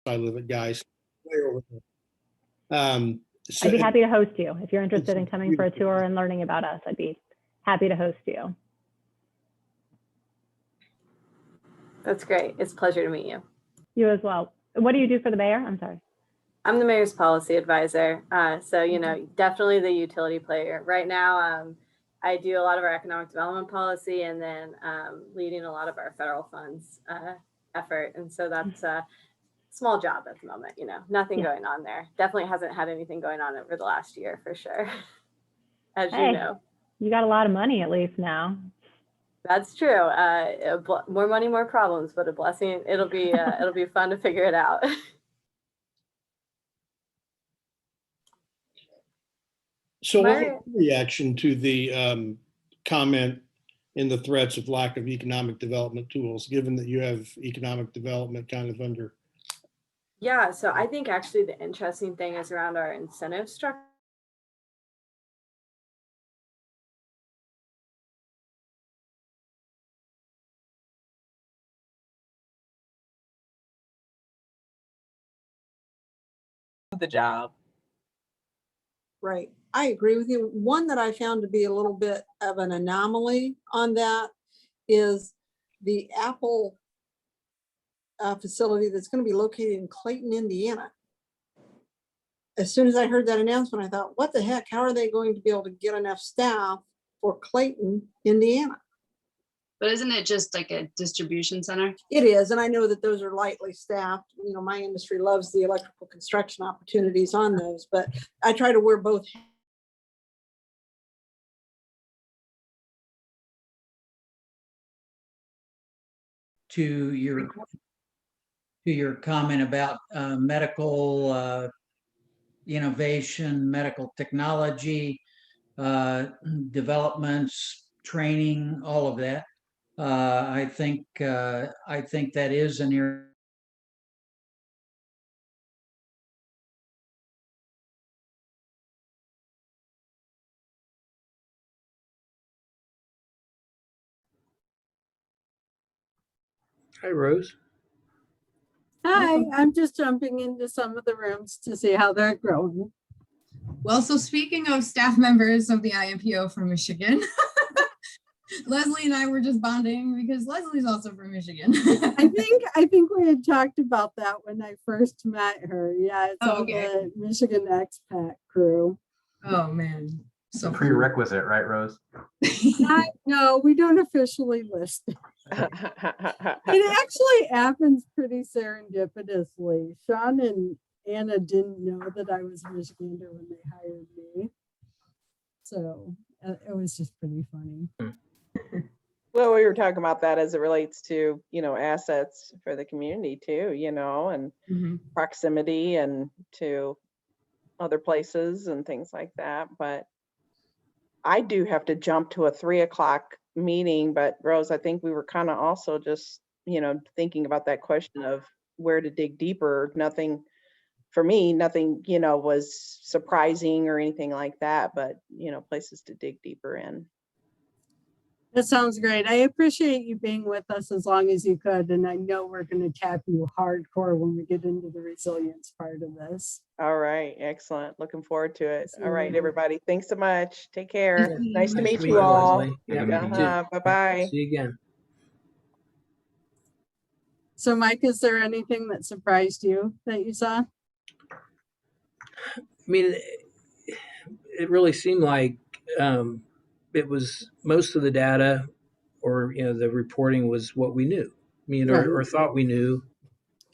I live at Guys. So I'd be happy to host you. If you're interested in coming for a tour and learning about us, I'd be happy to host you. That's great. It's a pleasure to meet you. You as well. What do you do for the mayor? I'm sorry. I'm the mayor's policy advisor. So, you know, definitely the utility player. Right now, I do a lot of our economic development policy and then leading a lot of our federal funds effort. And so that's a small job at the moment, you know, nothing going on there. Definitely hasn't had anything going on over the last year for sure, as you know. You got a lot of money at least now. That's true. More money, more problems, but a blessing. It'll be fun to figure it out. So what was your reaction to the comment in the threats of lack of economic development tools, given that you have economic development kind of under? Yeah, so I think actually the interesting thing is around our incentive structure. The job. Right. I agree with you. One that I found to be a little bit of an anomaly on that is the Apple facility that's going to be located in Clayton, Indiana. As soon as I heard that announcement, I thought, what the heck? How are they going to be able to get enough staff for Clayton, Indiana? But isn't it just like a distribution center? It is, and I know that those are lightly staffed. You know, my industry loves the electrical construction opportunities on those, but I try to wear both. To your comment about medical innovation, medical technology, developments, training, all of that. I think that is an area. Hi, Rose. Hi, I'm just jumping into some of the rooms to see how they're growing. Well, so speaking of staff members of the IMPO from Michigan, Leslie and I were just bonding because Leslie's also from Michigan. I think we had talked about that when I first met her. Yeah, it's all the Michigan expat crew. Oh man. So prerequisite, right, Rose? No, we don't officially list it. It actually happens pretty serendipitously. Sean and Anna didn't know that I was a Michigander when they hired me. So it was just pretty funny. Well, we were talking about that as it relates to, you know, assets for the community too, you know, and proximity and to other places and things like that. But I do have to jump to a 3 o'clock meeting, but Rose, I think we were kind of also just, you know, thinking about that question of where to dig deeper. Nothing for me, nothing, you know, was surprising or anything like that, but, you know, places to dig deeper in. That sounds great. I appreciate you being with us as long as you could. And I know we're going to tap you hardcore when we get into the resilience part of this. All right. Excellent. Looking forward to it. All right, everybody. Thanks so much. Take care. Nice to meet you all. Bye-bye. See you again. So Mike, is there anything that surprised you that you saw? I mean, it really seemed like it was most of the data or, you know, the reporting was what we knew, I mean, or thought we knew.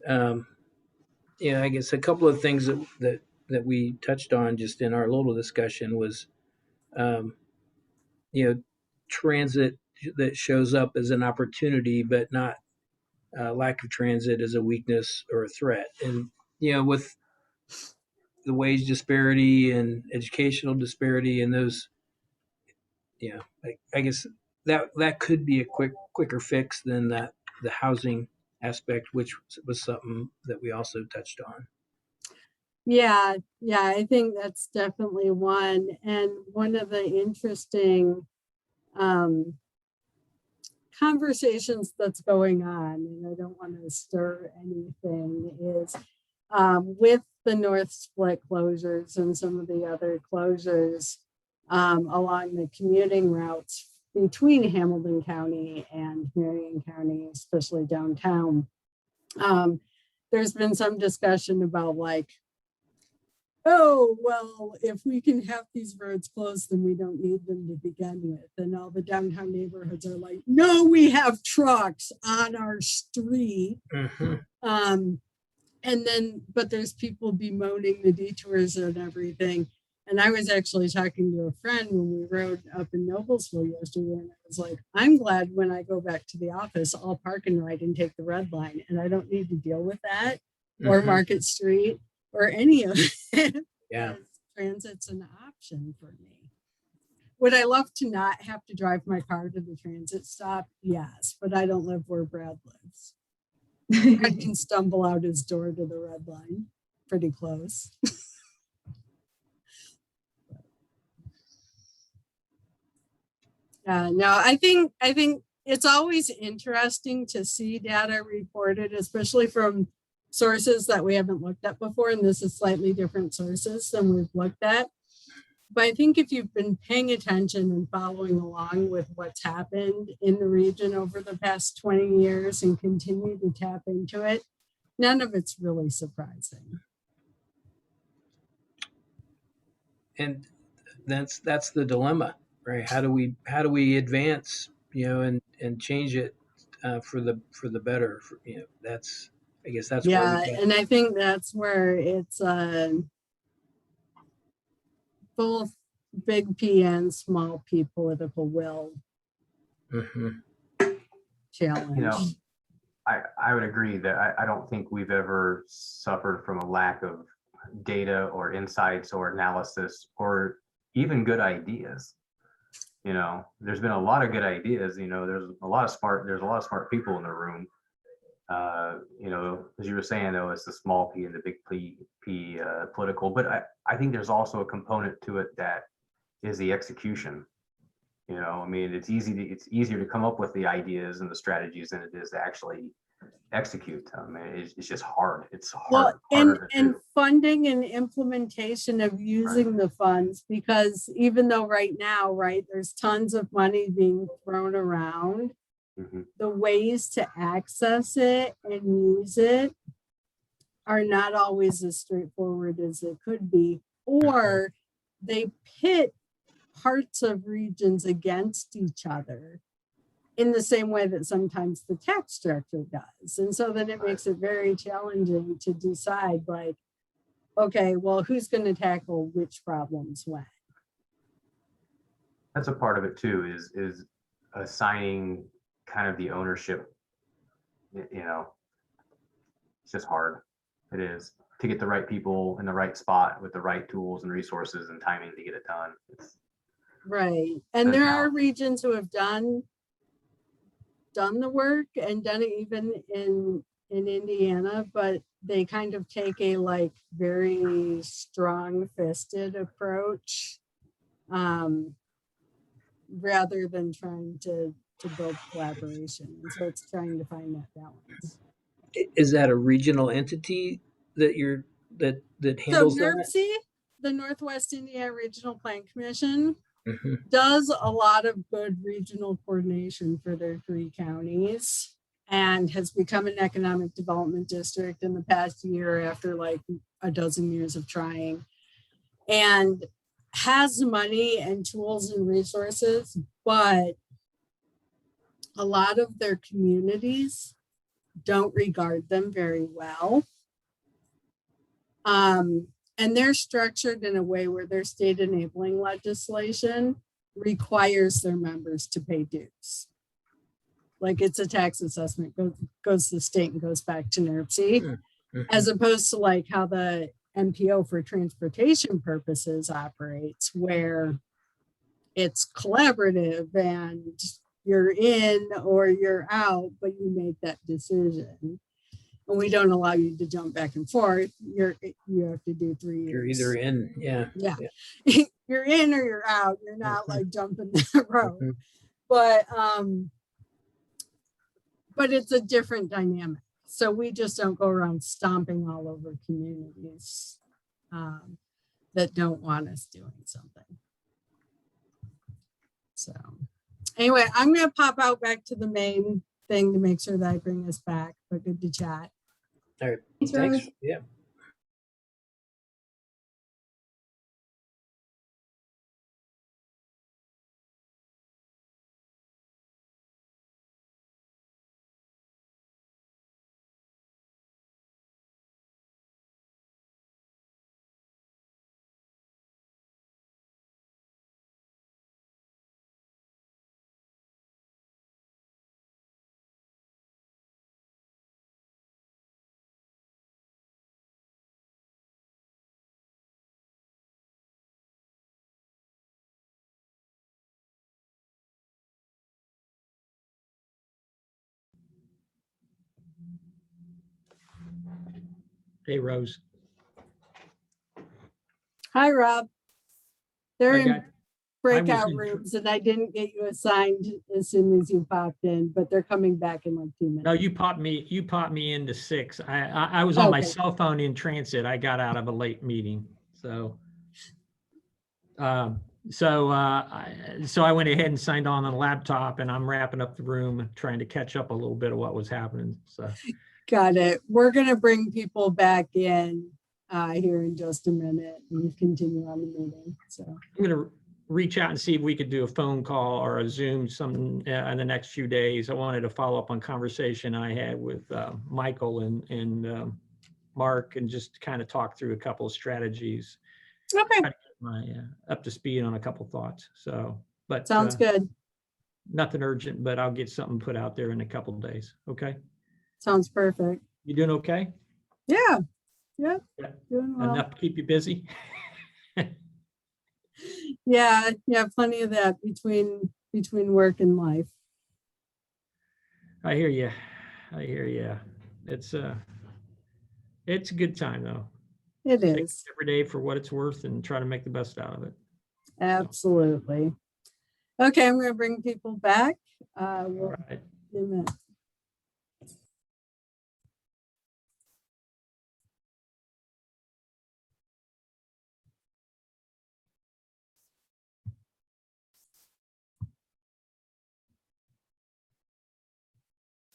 You know, I guess a couple of things that we touched on just in our little discussion was, you know, transit that shows up as an opportunity, but not lack of transit as a weakness or a threat. And, you know, with the wage disparity and educational disparity and those, you know, I guess that could be a quicker fix than the housing aspect, which was something that we also touched on. Yeah, I think that's definitely one. And one of the interesting conversations that's going on, and I don't want to stir anything, is with the North Split closures and some of the other closures along the commuting routes between Hamilton County and Marion County, especially downtown, there's been some discussion about like, oh, well, if we can have these roads closed, then we don't need them to begin with. And all the downtown neighborhoods are like, no, we have trucks on our street. And then, but there's people bemoaning the detours and everything. And I was actually talking to a friend when we rode up in Noblesville yesterday, and I was like, I'm glad when I go back to the office, I'll park and ride and take the red line, and I don't need to deal with that or Market Street or any of it. Yeah. Transit's an option for me. Would I love to not have to drive my car to the transit stop? Yes, but I don't live where Brad lives. Brad can stumble out his door to the red line pretty close. No, I think it's always interesting to see data reported, especially from sources that we haven't looked at before. And this is slightly different sources than we've looked at. But I think if you've been paying attention and following along with what's happened in the region over the past 20 years and continue to tap into it, none of it's really surprising. And that's the dilemma, right? How do we advance, and change it for the better? That's, I guess that's yeah, and I think that's where it's both big P and small P political will challenge. I would agree that I don't think we've ever suffered from a lack of data or insights or analysis or even good ideas. There's been a lot of good ideas. There's a lot of smart people in the room. As you were saying, though, it's the small P and the big P political. But I think there's also a component to it that is the execution. It's easier to come up with the ideas and the strategies than it is to actually execute. It's just hard. It's hard. Well, and funding and implementation of using the funds, because even though right now, there's tons of money being thrown around, the ways to access it and use it are not always as straightforward as it could be, or they pit parts of regions against each other in the same way that sometimes the tax structure does. And so then it makes it very challenging to decide, like, okay, well, who's going to tackle which problems when? That's a part of it too, is assigning kind of the ownership. It's just hard. It is, to get the right people in the right spot with the right tools and resources and timing to get it done. Right. And there are regions who have done the work and done it even in Indiana, but they kind of take a like very strong-fisted approach rather than trying to build collaboration. And so it's trying to find that balance. Is that a regional entity that that handles so that? NERC, the Northwest Indiana Regional Plan Commission, does a lot of good regional coordination for their 3 counties and has become an economic development district in the past year after like a dozen years of trying, and has money and tools and resources, but a lot of their communities don't regard them very well. And they're structured in a way where their state enabling legislation requires their members to pay dues. Like it's a tax assessment, goes to the state and goes back to NERC, as opposed to like how the MPO for transportation purposes operates, where it's collaborative and you're in or you're out, but you make that decision. And we don't allow you to jump back and forth. You have to do 3 years. You're either in, yeah. You're in or you're out. You're not like jumping that road. But it's a different dynamic. So we just don't go around stomping all over communities that don't want us doing something. So anyway, I'm going to pop out back to the main thing to make sure that I bring us back, but good to chat. All right. Thanks, Thanks. Rose. Yeah. Hey, Rose. Hi, Rob. They're I in breakout in- rooms and I didn't get you assigned as soon as you popped in, but they're coming back in like 2 minutes. No, you popped me into 6. I was on my Okay. cell phone in transit. I got out of a late meeting. So I went ahead and signed on the laptop, and I'm wrapping up the room, trying to catch up a little bit of what was happening. So Got it. We're going to bring people back in here in just a minute and continue on the meeting. So I'm going to reach out and see if we could do a phone call or a Zoom in the next few days. I wanted to follow up on conversation I had with Michael and Mark, and just kind of talk through a couple of strategies. Okay. Try to get my up to speed on a couple thoughts. So, but sounds good. Nothing urgent, but I'll get something put out there in a couple of days. Okay. Sounds perfect. You doing okay? Yeah. Yeah. Doing well. Enough to keep you busy? Yeah. Plenty of that between work and life. I hear you. It's a good time though. It Take is. every day for what it's worth and try to make the best out of it. Absolutely. Okay, I'm going to bring people back. All right. In a minute.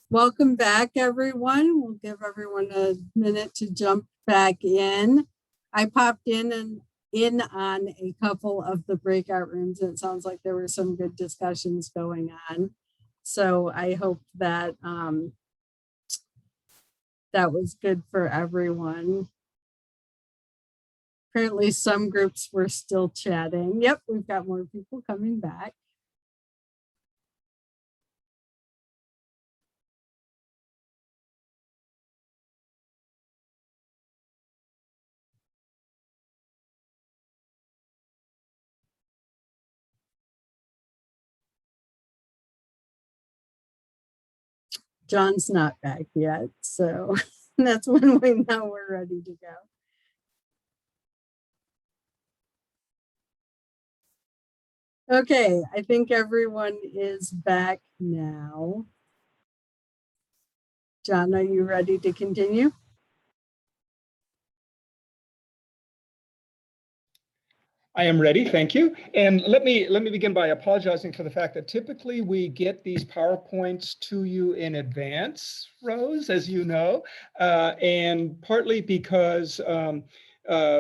Welcome back, everyone. We'll give everyone a minute to jump back in. I popped in on a couple of the breakout rooms. It sounds like there were some good discussions going on. So I hope that that was good for everyone. Apparently some groups were still chatting. Yep, we've got more people coming back. John's not back yet, so that's when we know we're ready to go. Okay, I think everyone is back now. John, are you ready to continue? I am ready, thank you. And let me begin by apologizing for the fact that typically we get these PowerPoints to you in advance, Rose, as you know, and partly because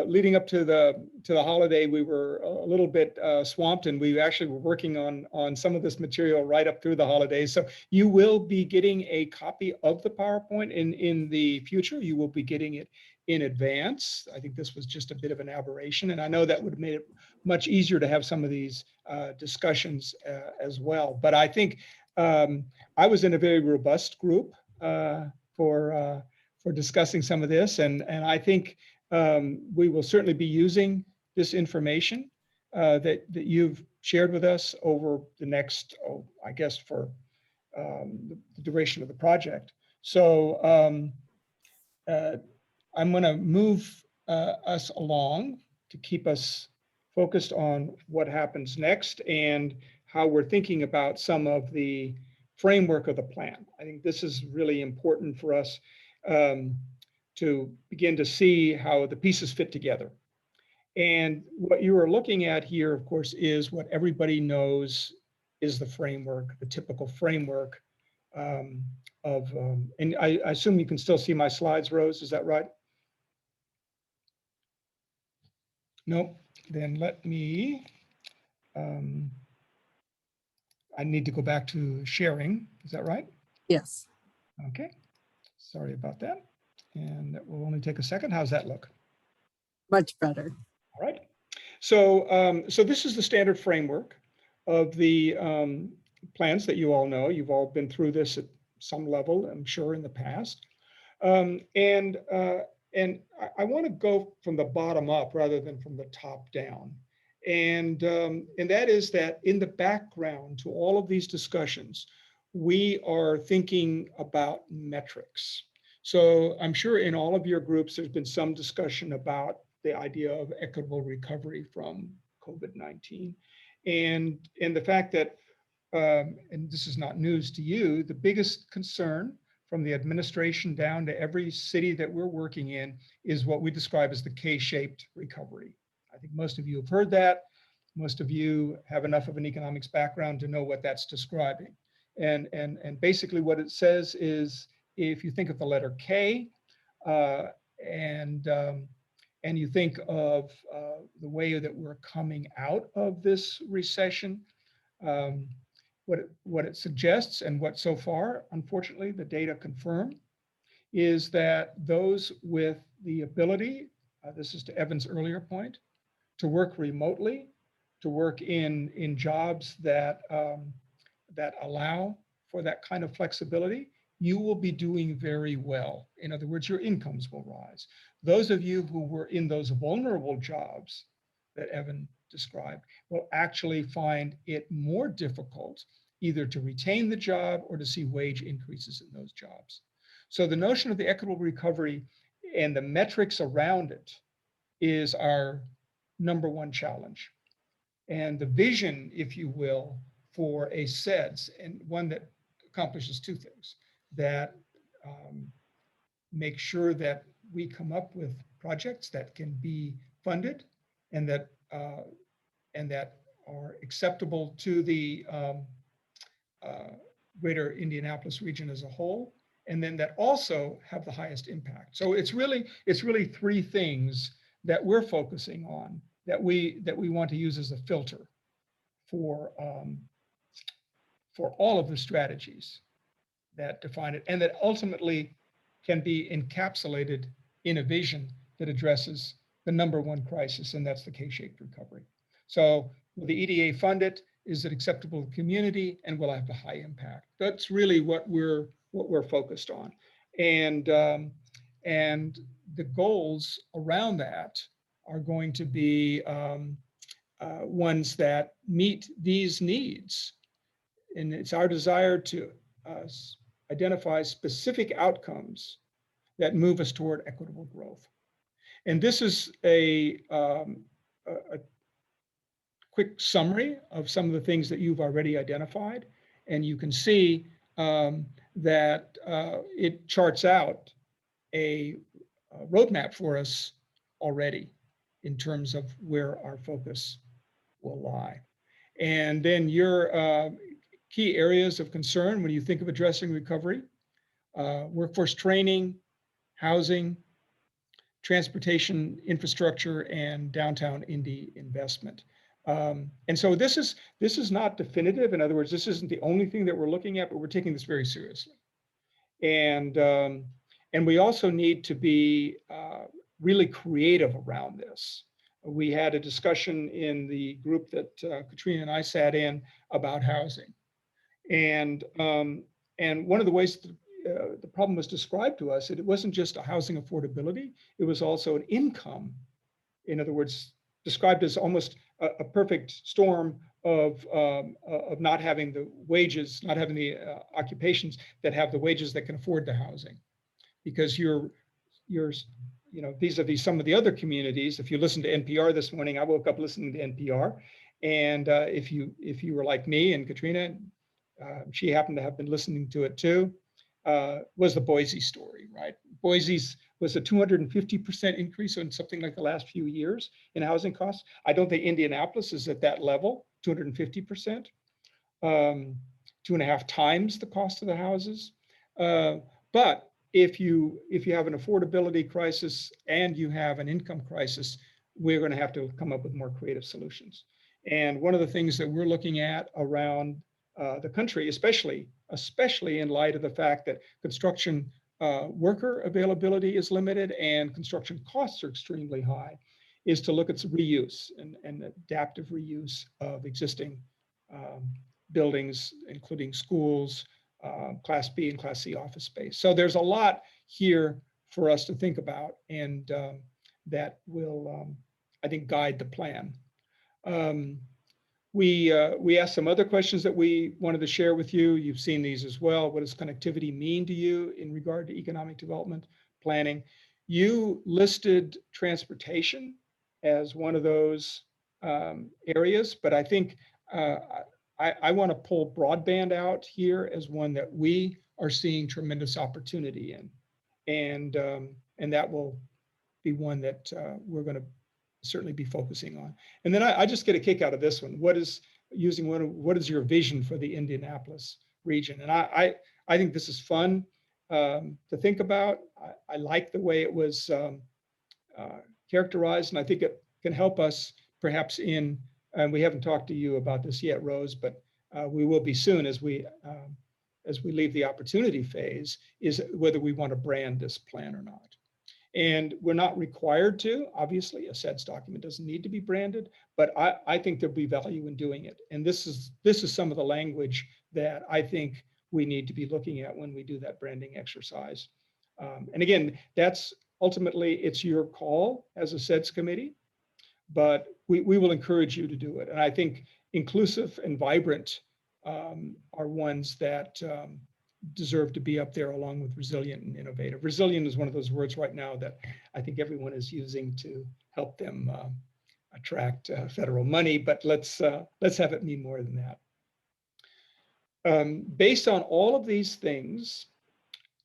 leading up to the holiday, we were a little bit swamped, and we actually were working on some of this material right up through the holidays. So you will be getting a copy of the PowerPoint in the future. You will be getting it in advance. I think this was just a bit of an aberration, and I know that would have made it much easier to have some of these discussions as well. But I think I was in a very robust group for discussing some of this, and I think we will certainly be using this information that you've shared with us over the next, I guess, for the duration of the project. So I'm going to move us along to keep us focused on what happens next and how we're thinking about some of the framework of the plan. I think this is really important for us to begin to see how the pieces fit together. And what you are looking at here, of course, is what everybody knows is the framework, the typical framework and I assume you can still see my slides, Rose, is that right? No, then let me, I need to go back to sharing, is that right? Yes. Okay, sorry about that. And that will only take a second. How's that look? Much better. All right. So, so this is the standard framework of the plans that you all know. You've all been through this at some level, I'm sure, in the past. And I want to go from the bottom up rather than from the top down. And that is that in the background to all of these discussions, we are thinking about metrics. So I'm sure in all of your groups, there's been some discussion about the idea of equitable recovery from COVID-19. And the fact that, and this is not news to you, the biggest concern from the administration down to every city that we're working in is what we describe as the K-shaped recovery. I think most of you have heard that. Most of you have enough of an economics background to know what that's describing. And basically what it says is, if you think of the letter K and you think of the way that we're coming out of this recession, what it suggests and what so far, unfortunately, the data confirm is that those with the ability, this is to Evan's earlier point, to work remotely, to work in jobs that, that allow for that kind of flexibility, you will be doing very well. In other words, your incomes will rise. Those of you who were in those vulnerable jobs that Evan described will actually find it more difficult either to retain the job or to see wage increases in those jobs. So the notion of the equitable recovery and the metrics around it is our number one challenge. And the vision, if you will, for a CEDS, and one that accomplishes two things, that make sure that we come up with projects that can be funded and that are acceptable to the greater Indianapolis region as a whole, and then that also have the highest impact. So it's really three things that we're focusing on that we want to use as a filter for all of the strategies that define it, and that ultimately can be encapsulated in a vision that addresses the number one crisis, and that's the K-shaped recovery. So will the EDA fund it? Is it acceptable to the community? And will it have a high impact? That's really what we're focused on. And the goals around that are going to be ones that meet these needs. And it's our desire to identify specific outcomes that move us toward equitable growth. And this is a quick summary of some of the things that you've already identified. And you can see that it charts out a roadmap for us already in terms of where our focus will lie. And then your key areas of concern when you think of addressing recovery, workforce training, housing, transportation infrastructure, and downtown Indy investment. And so this is not definitive. In other words, this isn't the only thing that we're looking at, but we're taking this very seriously. And we also need to be really creative around this. We had a discussion in the group that Katrina and I sat in about housing. And one of the ways the problem was described to us, it wasn't just a housing affordability, it was also an income. In other words, described as almost a perfect storm of not having the wages, not having the occupations that have the wages that can afford the housing. Because you're you know, vis-a-vis some of the other communities, if you listen to NPR this morning, I woke up listening to NPR. And if you were like me and Katrina, she happened to have been listening to it too. was the Boise story, right? Boise's was a 250% increase in something like the last few years in housing costs. I don't think Indianapolis is at that level, 250%, 2.5 times the cost of the houses. But if you have an affordability crisis and you have an income crisis, we're going to have to come up with more creative solutions. And one of the things that we're looking at around the country, especially in light of the fact that construction worker availability is limited and construction costs are extremely high, is to look at some reuse and adaptive reuse of existing buildings, including schools, Class B and Class C office space. So there's a lot here for us to think about, and that will, I think, guide the plan. We asked some other questions that we wanted to share with you. You've seen these as well. What does connectivity mean to you in regard to economic development planning? You listed transportation as one of those areas, but I think I want to pull broadband out here as one that we are seeing tremendous opportunity in, and that will be one that we're going to certainly be focusing on. And then I just get a kick out of this one. What is your vision for the Indianapolis region? And I think this is fun to think about. I like the way it was characterized, and I think it can help us perhaps in, and we haven't talked to you about this yet, Rose, but we will be soon as we leave the opportunity phase, is whether we want to brand this plan or not. And we're not required to. Obviously, a CEDS document doesn't need to be branded, but I think there'll be value in doing it. And this is some of the language that I think we need to be looking at when we do that branding exercise. And again, that's ultimately, it's your call as a CEDS committee, but we will encourage you to do it. And I think inclusive and vibrant are ones that deserve to be up there, along with resilient and innovative. Resilient is one of those words right now that I think everyone is using to help them attract federal money, but let's have it mean more than that. Based on all of these things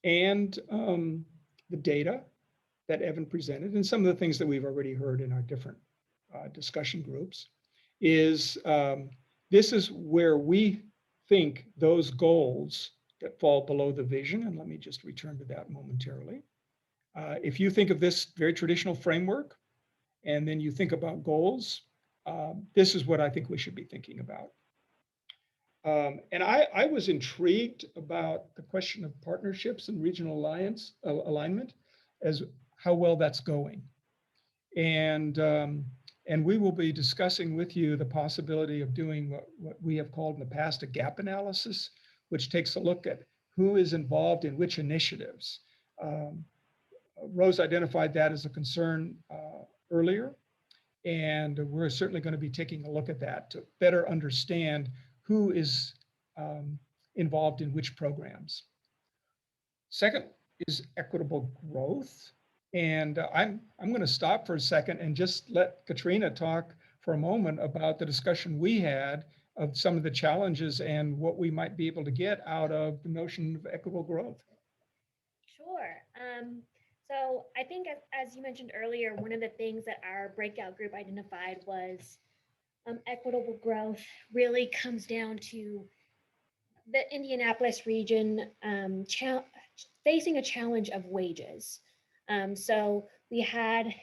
and the data that Evan presented, and some of the things that we've already heard in our different discussion groups, is this is where we think those goals that fall below the vision, and let me just return to that momentarily. If you think of this very traditional framework, and then you think about goals, this is what I think we should be thinking about. And I was intrigued about the question of partnerships and regional alignment, as how well that's going. And we will be discussing with you the possibility of doing what we have called in the past a gap analysis, which takes a look at who is involved in which initiatives. Rose identified that as a concern earlier, and we're certainly going to be taking a look at that to better understand who is involved in which programs. Second is equitable growth. And I'm going to stop for a second and just let Katrina talk for a moment about the discussion we had of some of the challenges and what we might be able to get out of the notion of equitable growth. Sure. So I think, as you mentioned earlier, one of the things that our breakout group identified was equitable growth really comes down to the Indianapolis region facing a challenge of wages. So we had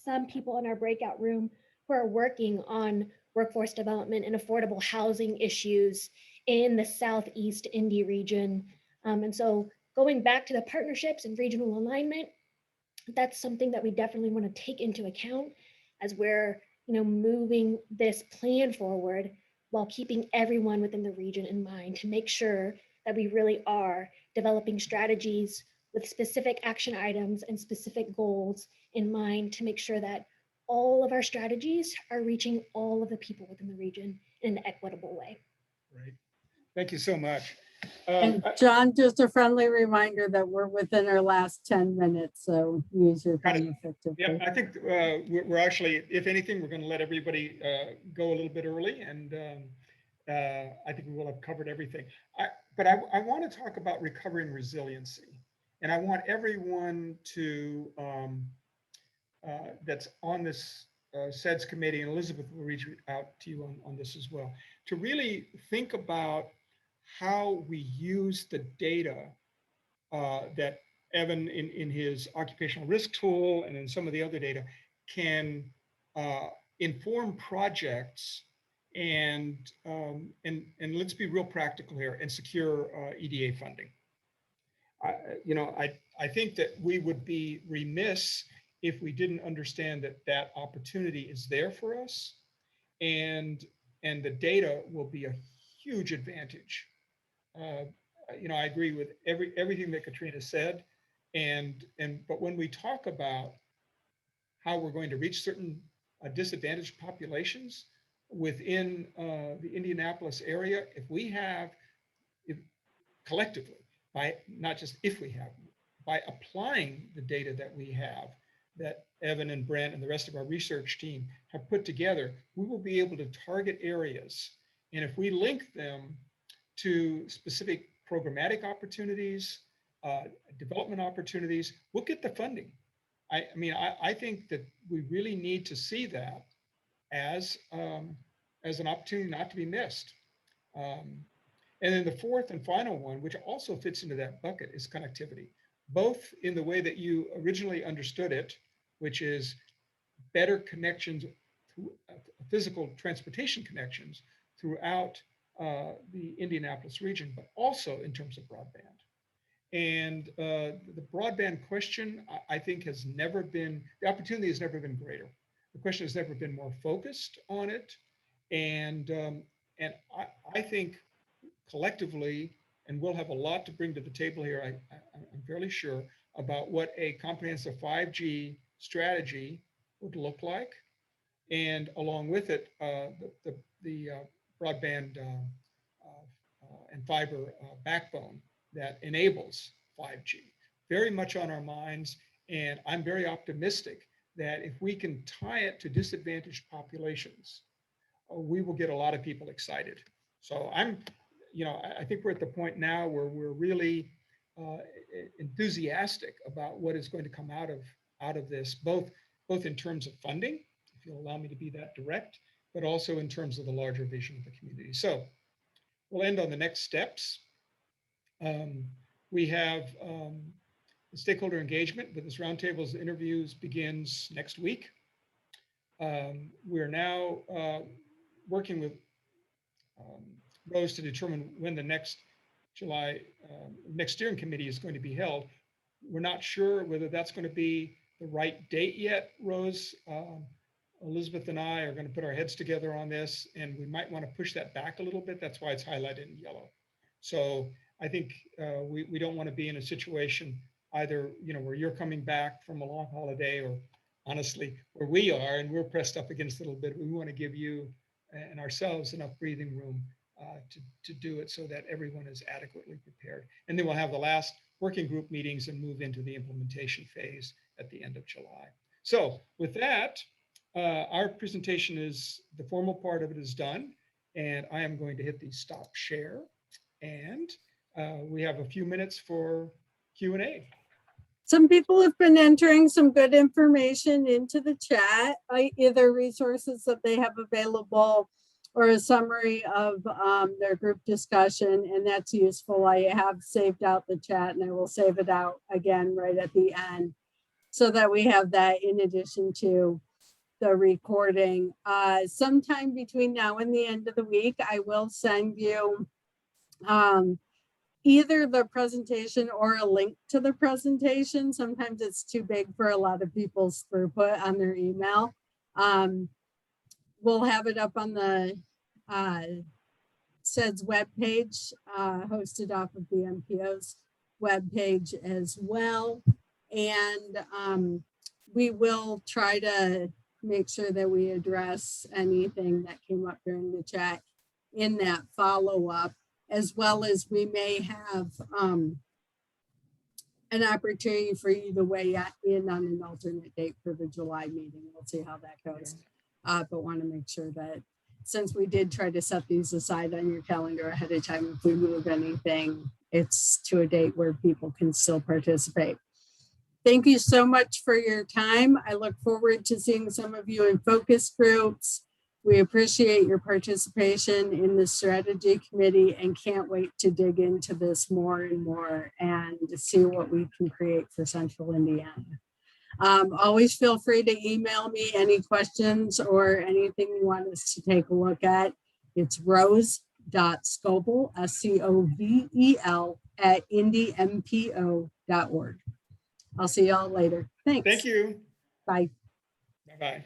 some people in our breakout room who are working on workforce development and affordable housing issues in the Southeast Indy region. And so going back to the partnerships and regional alignment, that's something that we definitely want to take into account as we're moving this plan forward, while keeping everyone within the region in mind, to make sure that we really are developing strategies with specific action items and specific goals in mind, to make sure that all of our strategies are reaching all of the people within the region in an equitable way. Right. Thank you so much. And John, just a friendly reminder that we're within our last 10 minutes, so use your time effectively. Yeah, I think we're actually, if anything, we're going to let everybody go a little bit early, and I think we will have covered everything. But I want to talk about recovery and resiliency. And I want everyone to, that's on this CEDS committee, and Elizabeth will reach out to you on this as well, to really think about how we use the data that Evan in his occupational risk tool and in some of the other data can inform projects and let's be real practical here and secure EDA funding. I think that we would be remiss if we didn't understand that that opportunity is there for us, and the data will be a huge advantage. I agree with everything that Katrina said, but when we talk about how we're going to reach certain disadvantaged populations within the Indianapolis area, if collectively, by not just if we have, by applying the data that we have, that Evan and Brent and the rest of our research team have put together, we will be able to target areas. And if we link them to specific programmatic opportunities, development opportunities, we'll get the funding. I think that we really need to see that as an opportunity not to be missed. And then the fourth and final one, which also fits into that bucket, is connectivity, both in the way that you originally understood it, which is better connections, physical transportation connections throughout the Indianapolis region, but also in terms of broadband. And the broadband question, I think, the opportunity has never been greater. The question has never been more focused on it. And I think collectively, and we'll have a lot to bring to the table here, I'm fairly sure, about what a comprehensive 5G strategy would look like. And along with it, the broadband and fiber backbone that enables 5G. Very much on our minds, and I'm very optimistic that if we can tie it to disadvantaged populations, we will get a lot of people excited. So I think we're at the point now where we're really enthusiastic about what is going to come out of this, both in terms of funding, if you'll allow me to be that direct, but also in terms of the larger vision of the community. So we'll end on the next steps. We have the stakeholder engagement with this roundtables interviews begins next week. We're now working with Rose to determine when the next next steering committee is going to be held. We're not sure whether that's going to be the right date yet, Rose. Elizabeth and I are going to put our heads together on this, and we might want to push that back a little bit. That's why it's highlighted in yellow. So I think we don't want to be in a situation either, where you're coming back from a long holiday, or honestly, where we are and we're pressed up against a little bit. We want to give you and ourselves enough breathing room to do it so that everyone is adequately prepared. And then we'll have the last working group meetings and move into the implementation phase at the end of July. So with that, our presentation the formal part of it is done, and I am going to hit the stop share, and we have a few minutes for Q&A. Some people have been entering some good information into the chat, either resources that they have available or a summary of their group discussion, and that's useful. I have saved out the chat, and I will save it out again right at the end so that we have that in addition to the recording. Sometime between now and the end of the week, I will send you either the presentation or a link to the presentation. Sometimes it's too big for a lot of people's throughput on their email. We'll have it up on the CEDS webpage, hosted off of the MPO's webpage as well. And we will try to make sure that we address anything that came up during the chat in that follow-up, as well as we may have an opportunity for you to weigh in on an alternate date for the July meeting. We'll see how that goes. But want to make sure that since we did try to set these aside on your calendar ahead of time, if we move anything, it's to a date where people can still participate. Thank you so much for your time. I look forward to seeing some of you in focus groups. We appreciate your participation in the strategy committee and can't wait to dig into this more and more and to see what we can create for Central Indiana. Always feel free to email me any questions or anything you want us to take a look at. It's rose.scovel, SCOVEL, @indympo.org. I'll see y'all later. Thanks. Thank you. Bye. Bye-bye.